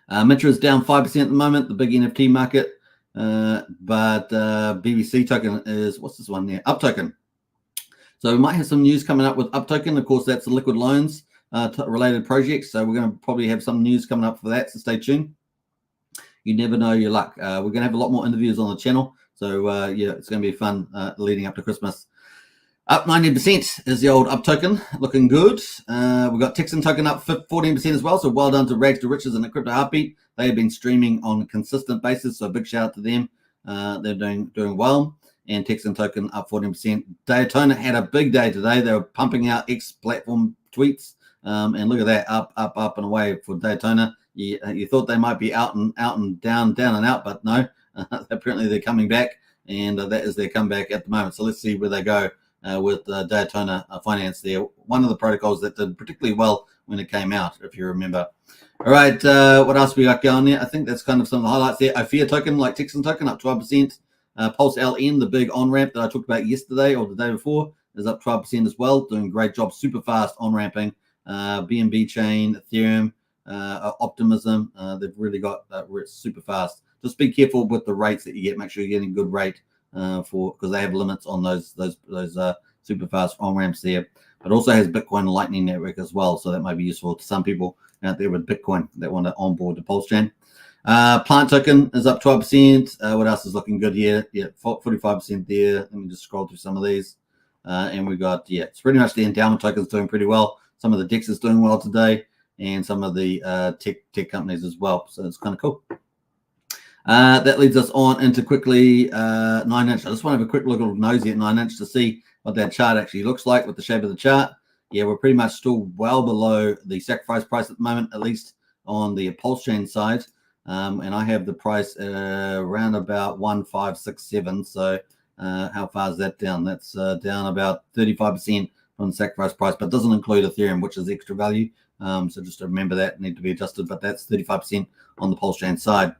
Mitra is down 5% at the moment, the big NFT market. But BBC token is, what's this one there? Up token. So we might have some news coming up with Up token. Of course, that's the liquid loans related projects. So we're going to probably have some news coming up for that. So stay tuned. You never know your luck. We're going to have a lot more interviews on the channel. So yeah, it's going to be fun leading up to Christmas. Up 19% is the old Up token, looking good. We've got Texan token up 14% as well. So well done to Rags to Riches and the Crypto Heartbeat. They have been streaming on a consistent basis. So big shout out to them. They're doing well. And Texan token up 14%. Daytona had a big day today. They were pumping out X platform tweets. And look at that, up and away for Daytona. You thought they might be out and down and out, but no. Apparently they're coming back, and that is their comeback at the moment. So let's see where they go. With Daytona Finance there. One of the protocols that did particularly well when it came out, if you remember. All right, what else we got going there? I think that's kind of some of the highlights there. Ophir token, like Texan token, up 12%. Pulse LN, the big on-ramp that I talked about yesterday or the day before, is up 12% as well. Doing a great job, super fast on-ramping. BNB chain, Ethereum, Optimism, they've really got super fast. Just be careful with the rates that you get. Make sure you're getting a good rate. Because they have limits on those super fast on ramps there, but also has Bitcoin Lightning Network as well, so that might be useful to some people out there with Bitcoin that want to onboard the Pulsechain. Plant token is up 12%. What else is looking good here? Yeah, 45% there. Let me just scroll through some of these, and we got it's pretty much the endowment tokens doing pretty well. Some of the DEX is doing well today, and some of the tech companies as well. So it's kind of cool. That leads us on into quickly 9-inch. I just want to have a quick look at nosy at 9-inch to see what that chart actually looks like with the shape of the chart. Yeah, we're pretty much still well below the sacrifice price at the moment, at least on the Pulsechain side. And I have the price around about 1,567. So how far is that down? That's down about 35% from the sacrifice price, but doesn't include Ethereum, which is extra value. So just to remember that, need to be adjusted, but that's 35% on the Pulsechain side.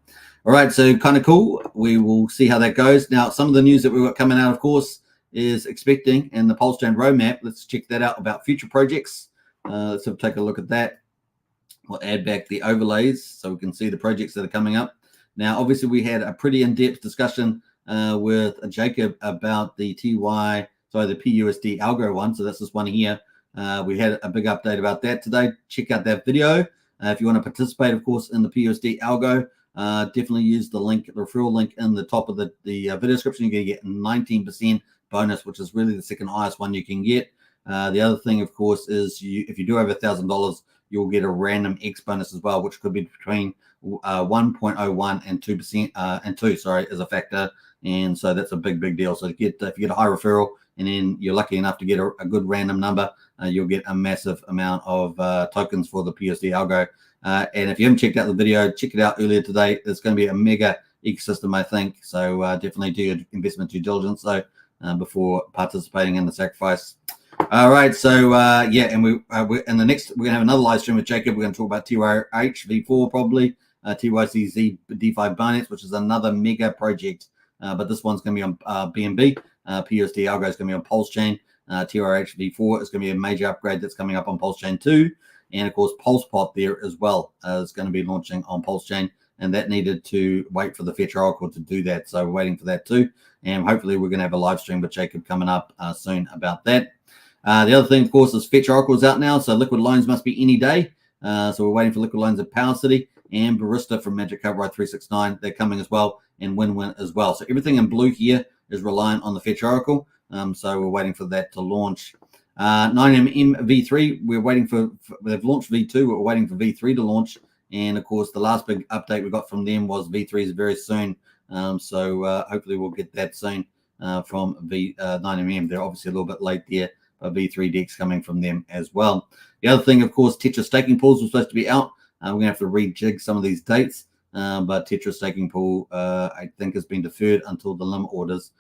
All right, so kind of cool. We will see how that goes. Now, some of the news that we've got coming out, of course, is expecting in the Pulsechain roadmap. Let's check that out about future projects. Let's take a look at that. We'll add back the overlays so we can see the projects that are coming up. Now, obviously, we had a pretty in-depth discussion with Jacob about the PUSD Algo one. So that's this one here. We had a big update about that today. Check out that video. If you want to participate, of course, in the PUSD Algo, definitely use the link, the referral link in the top of the video description. You're going to get 19% bonus, which is really the second highest one you can get. The other thing, of course, is if you do over $1,000, you'll get a random X bonus as well, which could be between 1.01 and 2% and 2, sorry, as a factor. And so that's a big deal. So if you get a high referral and then you're lucky enough to get a good random number, you'll get a massive amount of tokens for the PUSD algo. And if you haven't checked out the video, check it out earlier today. It's going to be a mega ecosystem, I think. So definitely do your investment due diligence though before participating in the sacrifice. All right, so yeah, and we're gonna have another live stream with Jacob. We're gonna talk about TYH V4 probably, TYCZ DeFi Binance, which is another mega project. But this one's gonna be on BNB. PUSD algo is gonna be on Pulsechain. TYH V4 is gonna be a major upgrade that's coming up on Pulsechain 2, and of course PulsePot there as well is going to be launching on Pulsechain. And that needed to wait for the Fetch Oracle to do that. So we're waiting for that too. And hopefully we're going to have a live stream with Jacob coming up soon about that. The other thing, of course, is Fetch Oracle is out now. So liquid loans must be any day. So we're waiting for liquid loans at Power City and Barista from Magic Cover 369. They're coming as well, and Win-Win as well. So everything in blue here is reliant on the Fetch Oracle. So we're waiting for that to launch. 9mm V3, we're waiting for they've launched V2. We're waiting for V3 to launch. And of course, the last big update we got from them was V3 is very soon. So hopefully we'll get that soon from 9mm. They're obviously a little bit late there, but V3 decks coming from them as well. The other thing, of course, Tetra staking pools were supposed to be out. We're going to have to rejig some of these dates. But Tetra staking pool, I think, has been deferred until the limit orders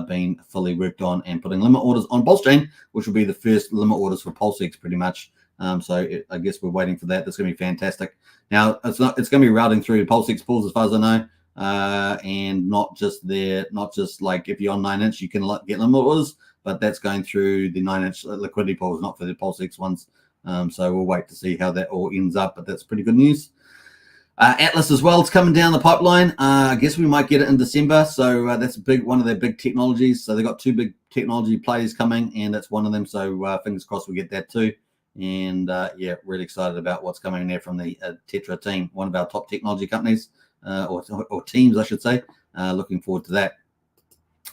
being fully worked on, and putting limit orders on Pulsechain, which will be the first limit orders for Pulsex pretty much. I guess we're waiting for that. That's going to be fantastic. Now it's going to be routing through Pulsex pools as far as I know, and not just like if you're on 9-inch you can get limit orders, but that's going through the 9-inch liquidity pools, not for the Pulsex ones. So we'll wait to see how that all ends up, but that's pretty good news. Atlas as well, it's coming down the pipeline. I guess we might get it in December. So that's one of their big technologies. So they've got two big technology plays coming, and that's one of them. So fingers crossed we get that too. And yeah, really excited about what's coming there from the Tetra team, one of our top technology companies or teams, I should say. Looking forward to that.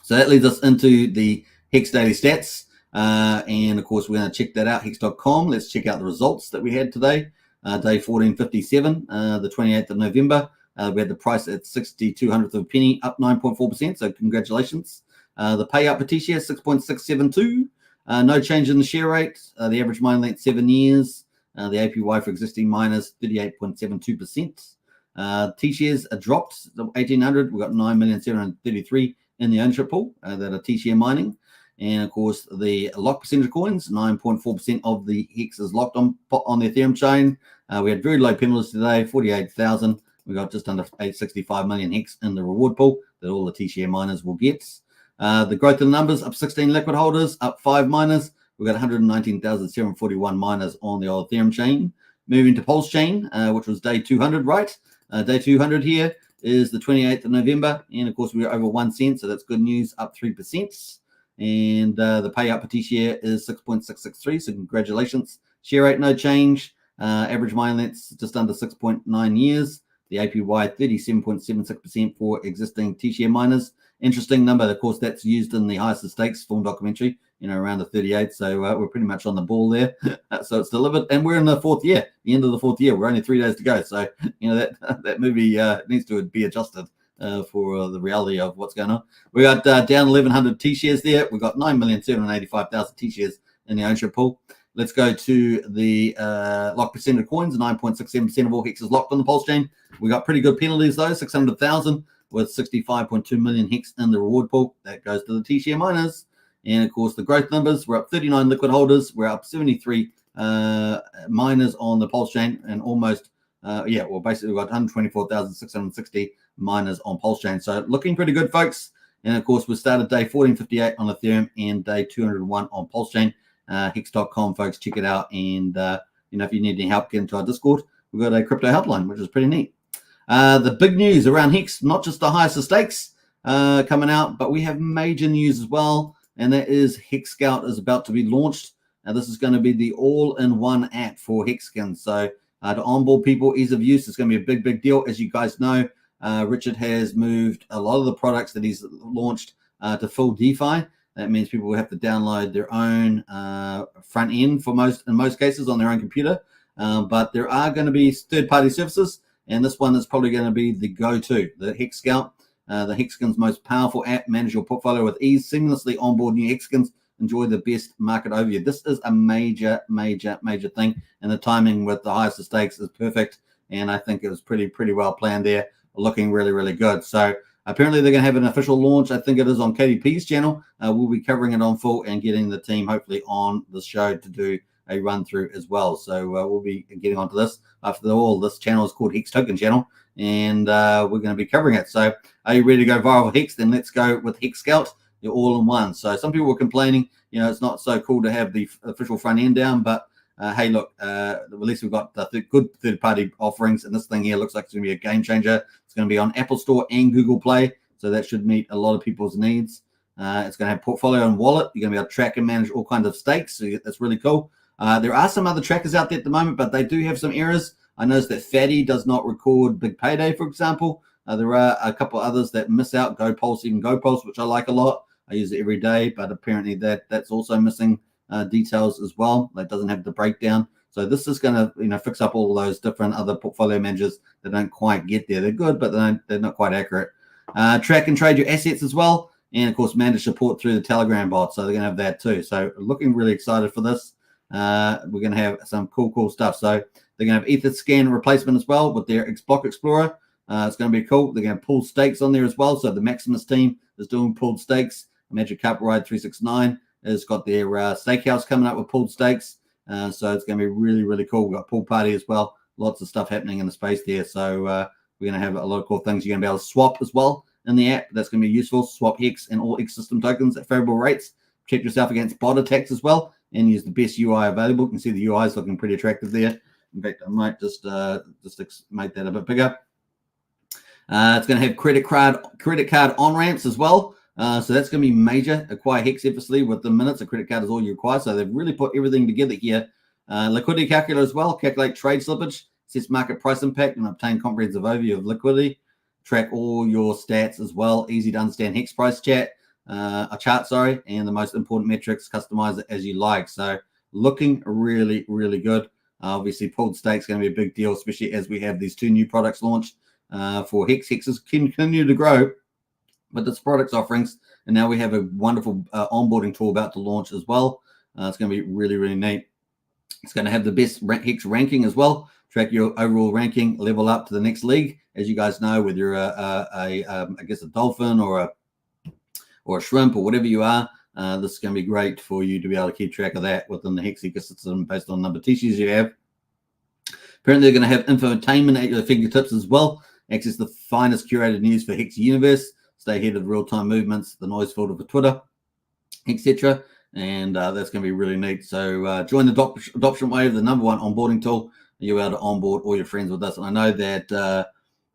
So that leads us into the Hex Daily Stats. And of course, we're going to check that out, hex.com. Let's check out the results that we had today. Day 1457, the 28th of November. We had the price at 6200th of a penny, up 9.4%. So congratulations. The payout per T-share 6.672. No change in the share rate. The average mine length 7 years. The APY for existing miners 38.72%. T-shares are dropped 1800. We've got 9,733 in the ownership pool that are T-share mining. And of course, the lock percentage of coins, 9.4% of the Hex is locked on the Ethereum chain. We had very low penalties today, 48,000. We got just under 865 million Hex in the reward pool that all the T-share miners will get. The growth in the numbers, up 16 liquid holders, up 5 miners. We've got 119,741 miners on the old Ethereum chain. Moving to Pulsechain, which was day 200, right? Day 200 here is the 28th of November. And of course, we were over 1 cent, so that's good news, up 3%. And the payout per T-share is 6.663, so congratulations. Share rate, no change. Average mine length, just under 6.9 years. The APY, 37.76% for existing T-share miners. Interesting number. Of course, that's used in the highest of stakes film documentary, around the 38. So we're pretty much on the ball there. So it's delivered. And we're in the 4th year, the end of the 4th year. We're only 3 days to go. So, that movie needs to be adjusted for the reality of what's going on. We got down 1,100 T-shares there. We've got 9,785,000 T-shares in the ownership pool. Let's go to the lock percent of coins. 9.67% of all Hex is locked on the Pulsechain. We got pretty good penalties though, 600,000 with 65.2 million Hex in the reward pool. That goes to the T-share miners. And of course, the growth numbers, we're up 39 liquid holders. We're up 73 miners on the Pulsechain, and almost, basically we've got 124,660 miners on Pulsechain. So looking pretty good, folks. And of course, we started day 1458 on Ethereum and day 201 on Pulsechain. Hex.com, folks, check it out. And if you need any help, get into our Discord. We've got a crypto helpline, which is pretty neat. The big news around Hex, not just the highest of stakes coming out, but we have major news as well, and that is HEX Scout is about to be launched. Now, this is going to be the all-in-one app for Hexskins. So to onboard people, ease of use, it's going to be a big deal. As you guys know, Richard has moved a lot of the products that he's launched to full DeFi. That means people will have to download their own front end in most cases on their own computer. but there are going to be third-party services, and this one is probably going to be the go-to, the HEX Scout, the Hexagon's most powerful app. Manage your portfolio with ease, seamlessly onboard new Hexagons, enjoy the best market overview. This is a major thing, and the timing with the highest of stakes is perfect, and I think it was pretty well planned there, looking really good. So apparently they're going to have an official launch. I think it is on KDP's channel. We'll be covering it on full and getting the team hopefully on the show to do a run through as well. So we'll be getting onto this. After all, this channel is called Hex Token Channel, and we're going to be covering it. So are you ready to go viral with Hex? Then let's go with HEX Scout. You're all in one. So some people were complaining, you know, it's not so cool to have the official front end down, but hey, look, at least we've got the good third-party offerings, and this thing here looks like it's going to be a game changer. It's going to be on Apple Store and Google Play, so that should meet a lot of people's needs. It's going to have portfolio and wallet. You're going to be able to track and manage all kinds of stakes, so that's really cool. There are some other trackers out there at the moment, but they do have some errors. I noticed that Fatty does not record Big Payday, for example. There are a couple others that miss out, GoPulse, even GoPulse, which I like a lot. I use it every day, but apparently that's also missing details as well. That doesn't have the breakdown. So this is going to, you know, fix up all those different other portfolio managers that don't quite get there. They're good, but they're not quite accurate. Track and trade your assets as well, and of course manage support through the Telegram bot. So they're going to have that too. So looking really excited for this. We're going to have some cool stuff. So they're going to have Ether scan replacement as well with their Block Explorer. It's going to be cool. They're going to pull stakes on there as well. So the Maximus team is doing pulled stakes. Magic Cup Ride 369 has got their Stakehouse coming up with pulled stakes. So it's going to be really cool. We've got Pool Party as well. Lots of stuff happening in the space there. So we're going to have a lot of cool things. You're going to be able to swap as well in the app. That's going to be useful. Swap Hex and all Hex system tokens at favorable rates. Protect yourself against bot attacks as well, and use the best UI available. You can see the UI is looking pretty attractive there. In fact, I might just make that a bit bigger. It's going to have credit card on-ramps as well. So that's going to be major. Acquire Hex effortlessly with the minutes. A credit card is all you require. So they've really put everything together here. Liquidity calculator as well. Calculate trade slippage, assess market price impact, and obtain comprehensive overview of liquidity. Track all your stats as well. Easy to understand Hex price chart, and the most important metrics. Customize it as you like. So looking really good. Obviously, pulled stakes going to be a big deal, especially as we have these two new products launched for Hex. Hex is continue to grow with its products offerings, and now we have a wonderful onboarding tool about to launch as well. It's going to be really neat. It's going to have the best Hex ranking as well. Track your overall ranking, level up to the next league. As you guys know, whether you're I guess a dolphin or a shrimp or whatever you are, this is going to be great for you to be able to keep track of that within the Hex ecosystem based on the number of tissues you have. Apparently, they're going to have infotainment at your fingertips as well. Access the finest curated news for Hex universe. Stay ahead of real-time movements, the noise filter for Twitter, etc. And that's going to be really neat. So join the adoption wave, the number one onboarding tool. You'll be able to onboard all your friends with us. And I know that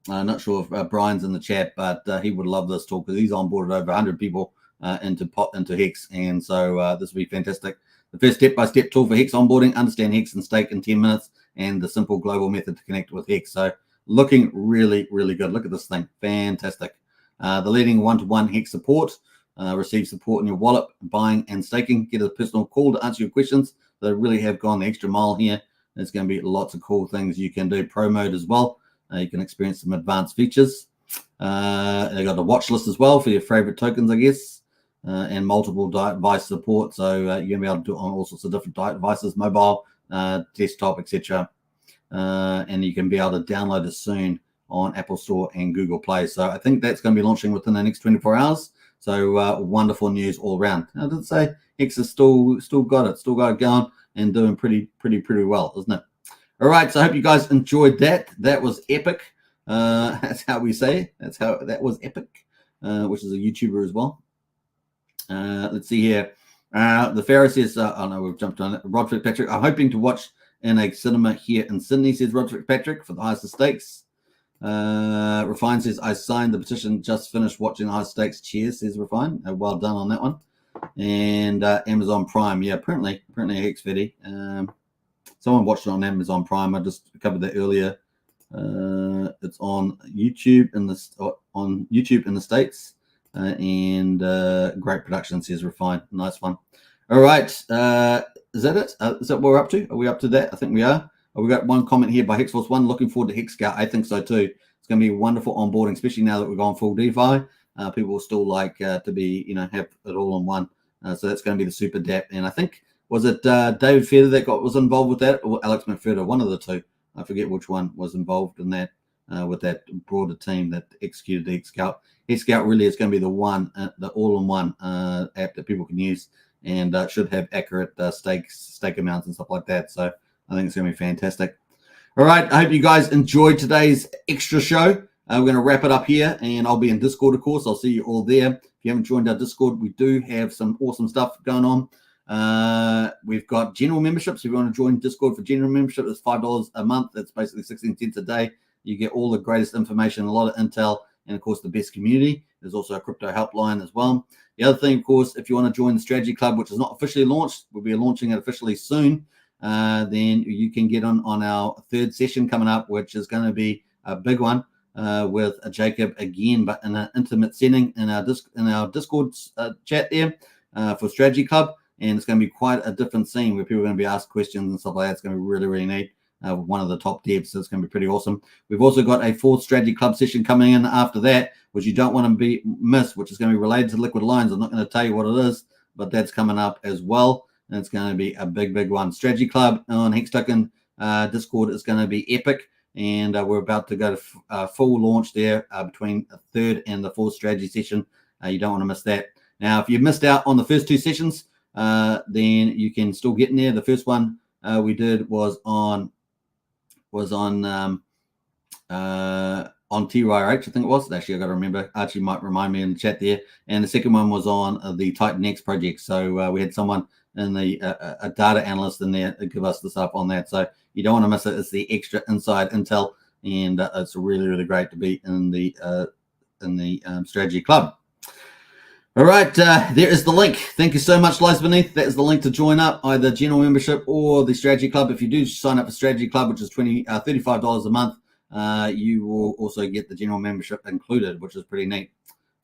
I'm not sure if Brian's in the chat, but he would love this tool because he's onboarded over 100 people into Hex. And so this will be fantastic. The first step-by-step tool for Hex onboarding, understand Hex and stake in 10 minutes, and the simple global method to connect with Hex. So looking really good. Look at this thing. Fantastic. The leading one-to-one Hex support. Receive support in your wallet, buying and staking. Get a personal call to answer your questions. They really have gone the extra mile here. There's going to be lots of cool things you can do. Pro mode as well. You can experience some advanced features. They got a watch list as well for your favorite tokens, I guess, and multiple device support. So you're going to be able to do it on all sorts of different devices, mobile, desktop, etc. And you can be able to download it soon on Apple Store and Google Play. So I think that's going to be launching within the next 24 hours. So wonderful news all around. I did say Hex has still got it going and doing pretty well, isn't it? All right, so I hope you guys enjoyed that. That was epic. That's how we say it. That was epic, which is a YouTuber as well. Let's see here. The Pharaoh says, oh no, we've jumped on it. Rod Fitzpatrick, I'm hoping to watch in a cinema here in Sydney, says Rod Fitzpatrick, for the highest of stakes. Refine says, I signed the petition, just finished watching the highest stakes. Cheers, says Refine. Well done on that one. And Amazon Prime, yeah, apparently Hex Fetty. Someone watched it on Amazon Prime. I just covered that earlier. It's on YouTube in the States, and great production, says Refine. Nice one. All right, is that it? Is that what we're up to? Are we up to that? I think we are. We got one comment here by Hex Force One. Looking forward to Hex Scout. I think so too. It's going to be wonderful onboarding, especially now that we're going full DeFi. People will still like to be, have it all in one. So that's going to be the super DApp. And I think, was it David Feder that was involved with that, or Alex McFerder? One of the two. I forget which one was involved in that with that broader team that executed the Hex Scout. Hex Scout really is going to be the one, the all-in-one app that people can use, and should have accurate stake amounts and stuff like that. So I think it's going to be fantastic. All right, I hope you guys enjoyed today's extra show. We're going to wrap it up here, and I'll be in Discord, of course. I'll see you all there. If you haven't joined our Discord, we do have some awesome stuff going on. We've got general memberships. If you want to join Discord for general membership, it's $5 a month. That's basically 16 cents a day. You get all the greatest information, a lot of intel, and of course the best community. There's also a crypto helpline as well. The other thing, of course, if you want to join the Strategy Club, which is not officially launched, we'll be launching it officially soon. Then you can get on our third session coming up, which is going to be a big one with Jacob again, but in an intimate setting in our Discord chat there for Strategy Club. And it's going to be quite a different scene where people are going to be asked questions and stuff like that. It's going to be really, really neat. With one of the top devs, so it's going to be pretty awesome. We've also got a fourth Strategy Club session coming in after that, which you don't want to miss, which is going to be related to liquid lines. I'm not going to tell you what it is, but that's coming up as well. And it's going to be a big, big one. Strategy Club on Hex Token Discord is going to be epic, and we're about to go to full launch there between the third and the fourth strategy session. You don't want to miss that. Now, if you missed out on the first two sessions, then you can still get in there. The first one we did was on TYRH, I think it was. Actually, I got to remember. Archie might remind me in the chat there. And the second one was on the Titan X project. So we had someone in the a data analyst in there to give us the stuff on that. So you don't want to miss it. It's the extra inside intel, and it's really, really great to be in the Strategy Club. All right, there is the link. Thank you so much, Lies Beneath. That is the link to join up, either general membership or the Strategy Club. If you do sign up for Strategy Club, which is $35 a month, you will also get the general membership included, which is pretty neat.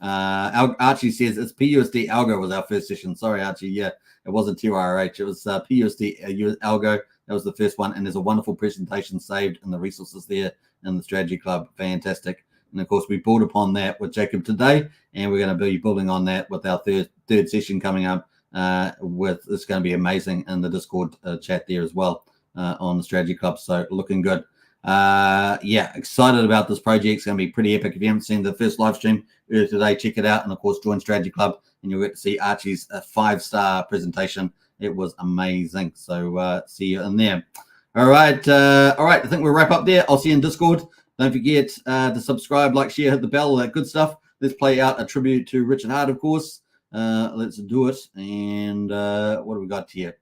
Archie says it's PUSD Algo was our first session. Sorry, Archie. Yeah, it wasn't TYRH. It was PUSD Algo. That was the first one, and there's a wonderful presentation saved in the resources there in the Strategy Club. Fantastic. And of course, we build upon that with Jacob today, and we're going to be building on that with our third session coming up. It's going to be amazing in the Discord chat there as well on the Strategy Club. So looking good. Yeah, excited about this project. It's going to be pretty epic. If you haven't seen the first live stream earlier today, check it out, and of course, join Strategy Club, and you'll get to see Archie's 5-star presentation. It was amazing. So see you in there. All right. I think we'll wrap up there. I'll see you in Discord. Don't forget to subscribe, like, share, hit the bell, all that good stuff. Let's play out a tribute to Richard Hart, of course. Let's do it. And what do we got here?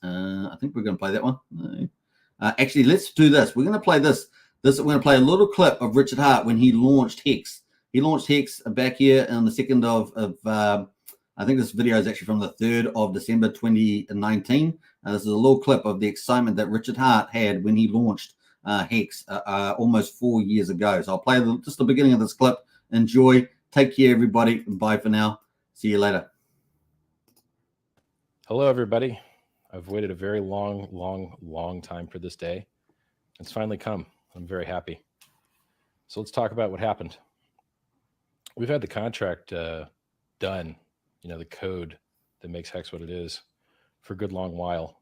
I think we're going to play that one. No. Actually, let's do this. We're going to play this. We're going to play a little clip of Richard Hart when he launched Hex. He launched Hex back here on the 2nd of I think this video is actually from the 3rd of December 2019. This is a little clip of the excitement that Richard Hart had when he launched Hex almost 4 years ago. So I'll play just the beginning of this clip. Enjoy. Take care, everybody. Bye for now. See you later. Hello, everybody. I've waited a very long time for this day. It's finally come. I'm very happy. So let's talk about what happened. We've had the contract done, the code that makes Hex what it is, for a good long while.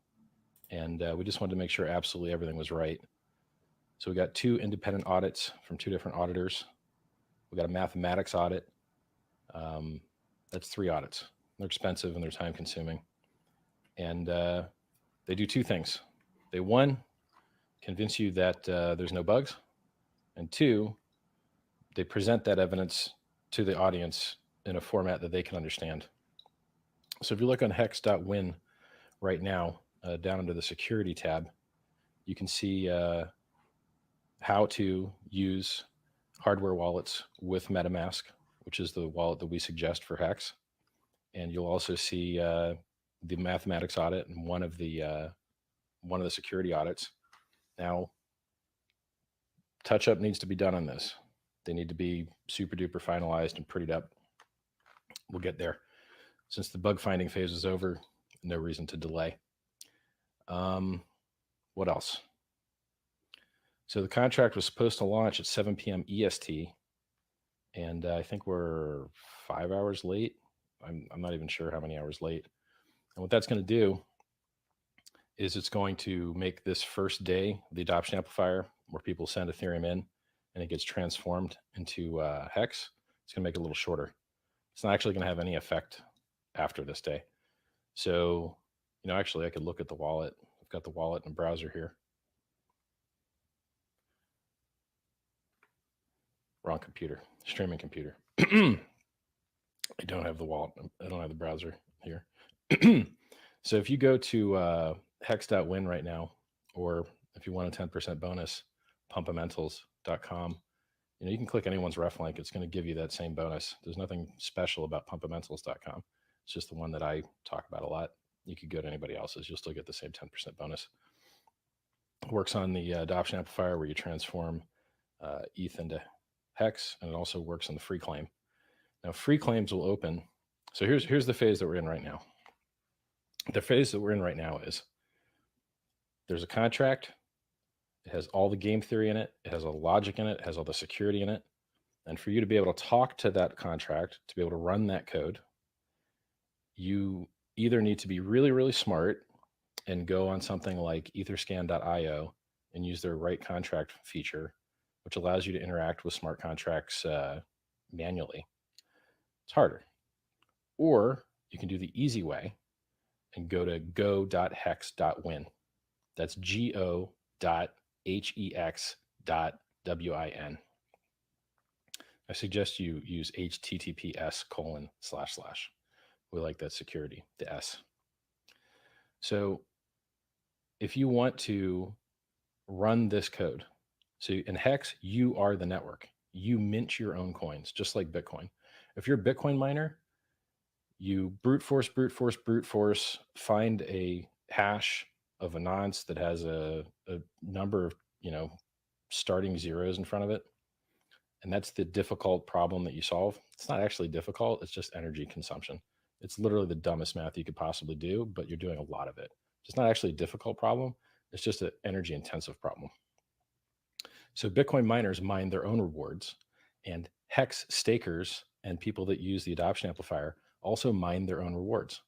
And we just wanted to make sure absolutely everything was right. So we got 2 independent audits from 2 different auditors. We got a mathematics audit. That's 3 audits. They're expensive and they're time consuming. And they do 2 things. They, 1, convince you that there's no bugs. And 2, they present that evidence to the audience in a format that they can understand. So if you look on hex.win right now, down under the security tab, you can see how to use hardware wallets with MetaMask, which is the wallet that we suggest for Hex. And you'll also see the mathematics audit and one of the security audits. Now, touch-up needs to be done on this. They need to be super duper finalized and prettied up. We'll get there. Since the bug finding phase is over, no reason to delay. What else? So the contract was supposed to launch at 7 p.m. EST, and I think we're 5 hours late. I'm not even sure how many hours late. And what that's going to do is it's going to make this first day, the adoption amplifier, where people send Ethereum in and it gets transformed into Hex, it's going to make it a little shorter. It's not actually going to have any effect after this day. So, actually I could look at the wallet. I've got the wallet and browser here. Wrong computer, streaming computer. I don't have the wallet. I don't have the browser here. So if you go to hex.win right now, or if you want a 10% bonus, pumpamentals.com, you can click anyone's ref link. It's going to give you that same bonus. There's nothing special about pumpamentals.com. It's just the one that I talk about a lot. You could go to anybody else's. You'll still get the same 10% bonus. It works on the adoption amplifier where you transform ETH into Hex, and it also works on the free claim. Now, free claims will open. So here's the phase that we're in right now. The phase that we're in right now is there's a contract. It has all the game theory in it. It has all the logic in it. It has all the security in it. And for you to be able to talk to that contract, to be able to run that code, you either need to be really, really smart and go on something like etherscan.io and use their write contract feature, which allows you to interact with smart contracts manually. It's harder. Or you can do the easy way and go to go.hex.win. That's go.hex.win. I suggest you use https://. We like that security, the S. So if you want to run this code, so in Hex, you are the network. You mint your own coins, just like Bitcoin. If you're a Bitcoin miner, you brute force, find a hash of a nonce that has a number of, starting zeros in front of it. And that's the difficult problem that you solve. It's not actually difficult. It's just energy consumption. It's literally the dumbest math you could possibly do, but you're doing a lot of it. It's not actually a difficult problem. It's just an energy intensive problem. So Bitcoin miners mine their own rewards, and Hex stakers and people that use the adoption amplifier also mine their own rewards.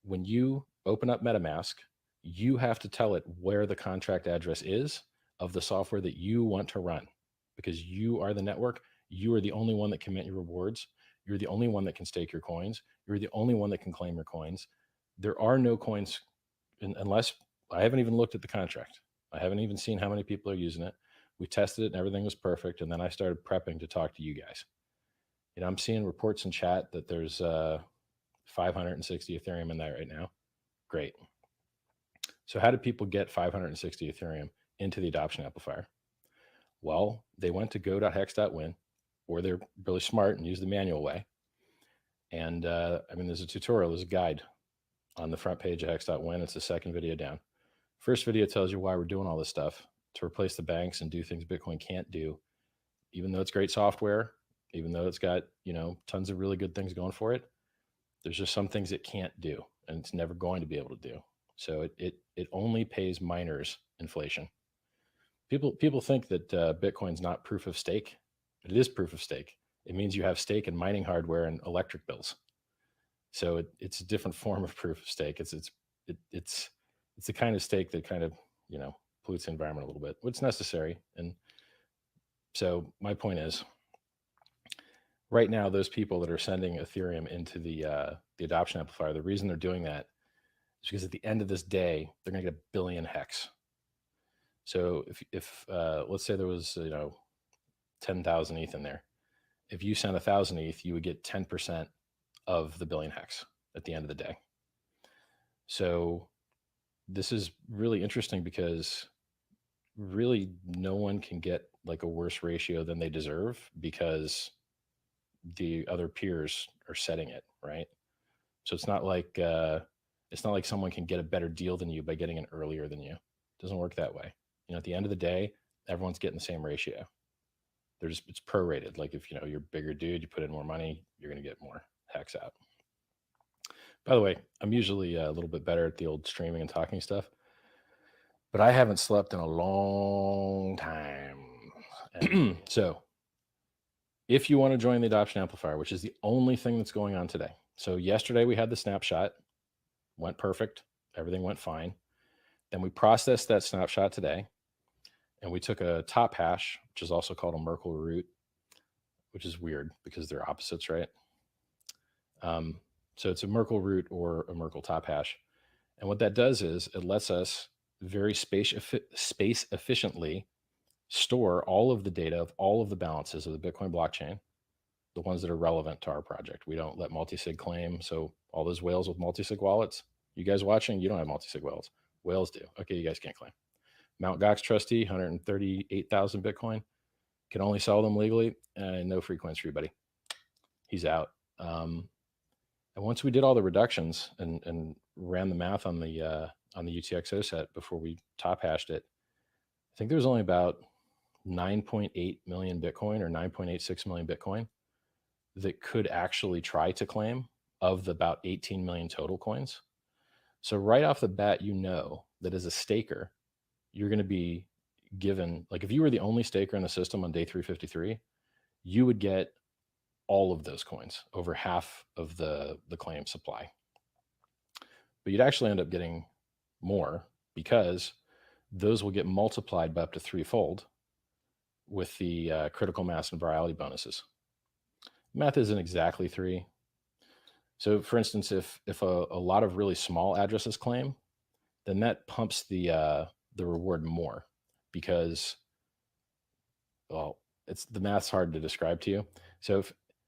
When you open up MetaMask, you have to tell it where the contract address is of the software that you want to run, because you are the network. You are the only one that can mint your rewards. You're the only one that can stake your coins. You're the only one that can claim your coins. There are no coins unless I haven't even looked at the contract. I haven't even seen how many people are using it. We tested it and everything was perfect. And then I started prepping to talk to you guys. I'm seeing reports in chat that there's 560 Ethereum in there right now. Great. So how did people get 560 Ethereum into the adoption amplifier? Well, they went to go.hex.win, or they're really smart and use the manual way. And there's a tutorial, there's a guide on the front page of hex.win. It's the second video down. First video tells you why we're doing all this stuff, to replace the banks and do things Bitcoin can't do. Even though it's great software, even though it's got, tons of really good things going for it, there's just some things it can't do, and it's never going to be able to do. So it only pays miners inflation. People think that Bitcoin's not proof of stake, but it is proof of stake. It means you have stake and mining hardware and electric bills. So it's a different form of proof of stake. It's the kind of stake that kind of, pollutes the environment a little bit, which is necessary. And so my point is, right now, those people that are sending Ethereum into the adoption amplifier, the reason they're doing that is because at the end of this day, they're going to get 1 billion hex. So if let's say there was 10,000 ETH in there, if you sent 1,000 ETH, you would get 10% of the 1 billion hex at the end of the day. So this is really interesting because really no one can get like a worse ratio than they deserve, because the other peers are setting it, right? So it's not like someone can get a better deal than you by getting in earlier than you. It doesn't work that way. At the end of the day, everyone's getting the same ratio. It's prorated. Like if you're a bigger dude, you put in more money, you're going to get more hex out. By the way, I'm usually a little bit better at the old streaming and talking stuff. but I haven't slept in a long time. So if you want to join the adoption amplifier, which is the only thing that's going on today. So yesterday we had the snapshot, went perfect. Everything went fine. Then we processed that snapshot today, and we took a top hash, which is also called a Merkle root, which is weird because they're opposites, right? So it's a Merkle root or a Merkle top hash. And what that does is it lets us very space efficiently store all of the data of all of the balances of the Bitcoin blockchain, the ones that are relevant to our project. We don't let multi-sig claim. So all those whales with multi-sig wallets, you guys watching, you don't have multi-sig whales. Whales do. Okay, you guys can't claim. Mt. Gox trustee, 138,000 Bitcoin, can only sell them legally, and no free coins for you, buddy. He's out. And once we did all the reductions and ran the math on the UTXO set before we top hashed it, I think there was only about 9.8 million Bitcoin or 9.86 million Bitcoin that could actually try to claim of the about 18 million total coins. So right off the bat, you know that as a staker, you're going to be given, like if you were the only staker in the system on day 353, you would get all of those coins, over half of the claim supply. But you'd actually end up getting more because those will get multiplied by up to threefold with the critical mass and virality bonuses. Math isn't exactly 3. So for instance, if a lot of really small addresses claim, then that pumps the reward more because, well, the math's hard to describe to you. So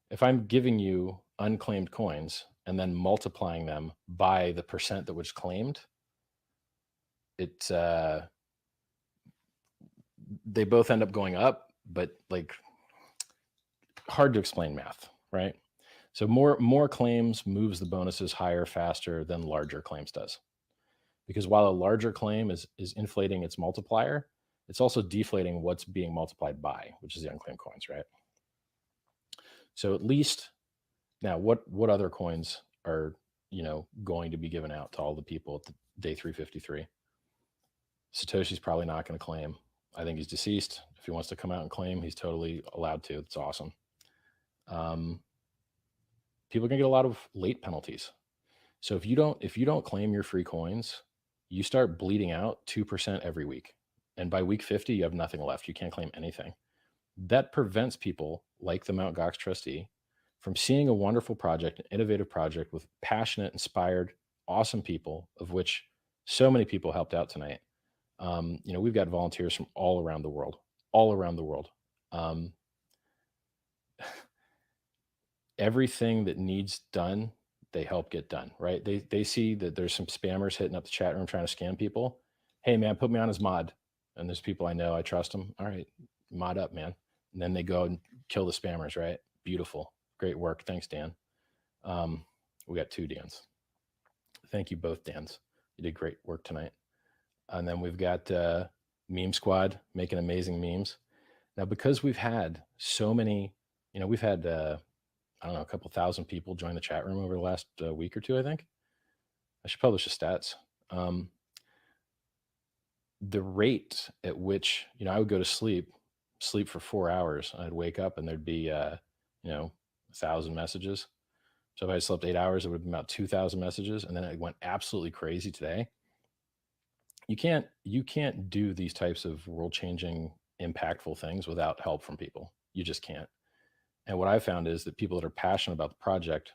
if I'm giving you unclaimed coins and then multiplying them by the percent that was claimed, it's they both end up going up, but like hard to explain math, right? So more claims moves the bonuses higher faster than larger claims does. Because while a larger claim is inflating its multiplier, it's also deflating what's being multiplied by, which is the unclaimed coins, right? So at least now, what other coins are going to be given out to all the people at the day 353? Satoshi's probably not going to claim. I think he's deceased. If he wants to come out and claim, he's totally allowed to. It's awesome. People are going to get a lot of late penalties. So if you don't claim your free coins, you start bleeding out 2% every week. And by week 50, you have nothing left. You can't claim anything. That prevents people like the Mt. Gox trustee from seeing a wonderful project, an innovative project with passionate, inspired, awesome people, of which so many people helped out tonight. We've got volunteers from all around the world. Everything that needs done, they help get done, right? They see that there's some spammers hitting up the chat room trying to scam people. Hey man, put me on as mod. And there's people I know, I trust them. All right, mod up, man. And then they go and kill the spammers, right? Beautiful. Great work. Thanks, Dan. We got 2 Dans. Thank you both, Dans. You did great work tonight. And then we've got Meme Squad making amazing memes. Now, because we've had so many, we've had, a couple thousand people join the chat room over the last week or 2, I think. I should publish the stats. The rate at which, I would go to sleep for 4 hours. I'd wake up and there'd be, 1,000 messages. So if I slept 8 hours, it would have been about 2,000 messages. And then it went absolutely crazy today. You can't do these types of world-changing, impactful things without help from people. You just can't. And what I found is that people that are passionate about the project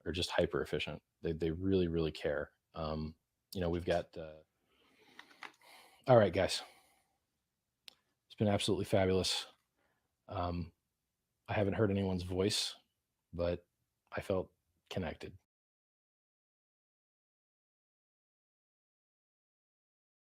are just hyper efficient. They really, really care. We've got, all right, guys, it's been absolutely fabulous. I haven't heard anyone's voice, but I felt connected.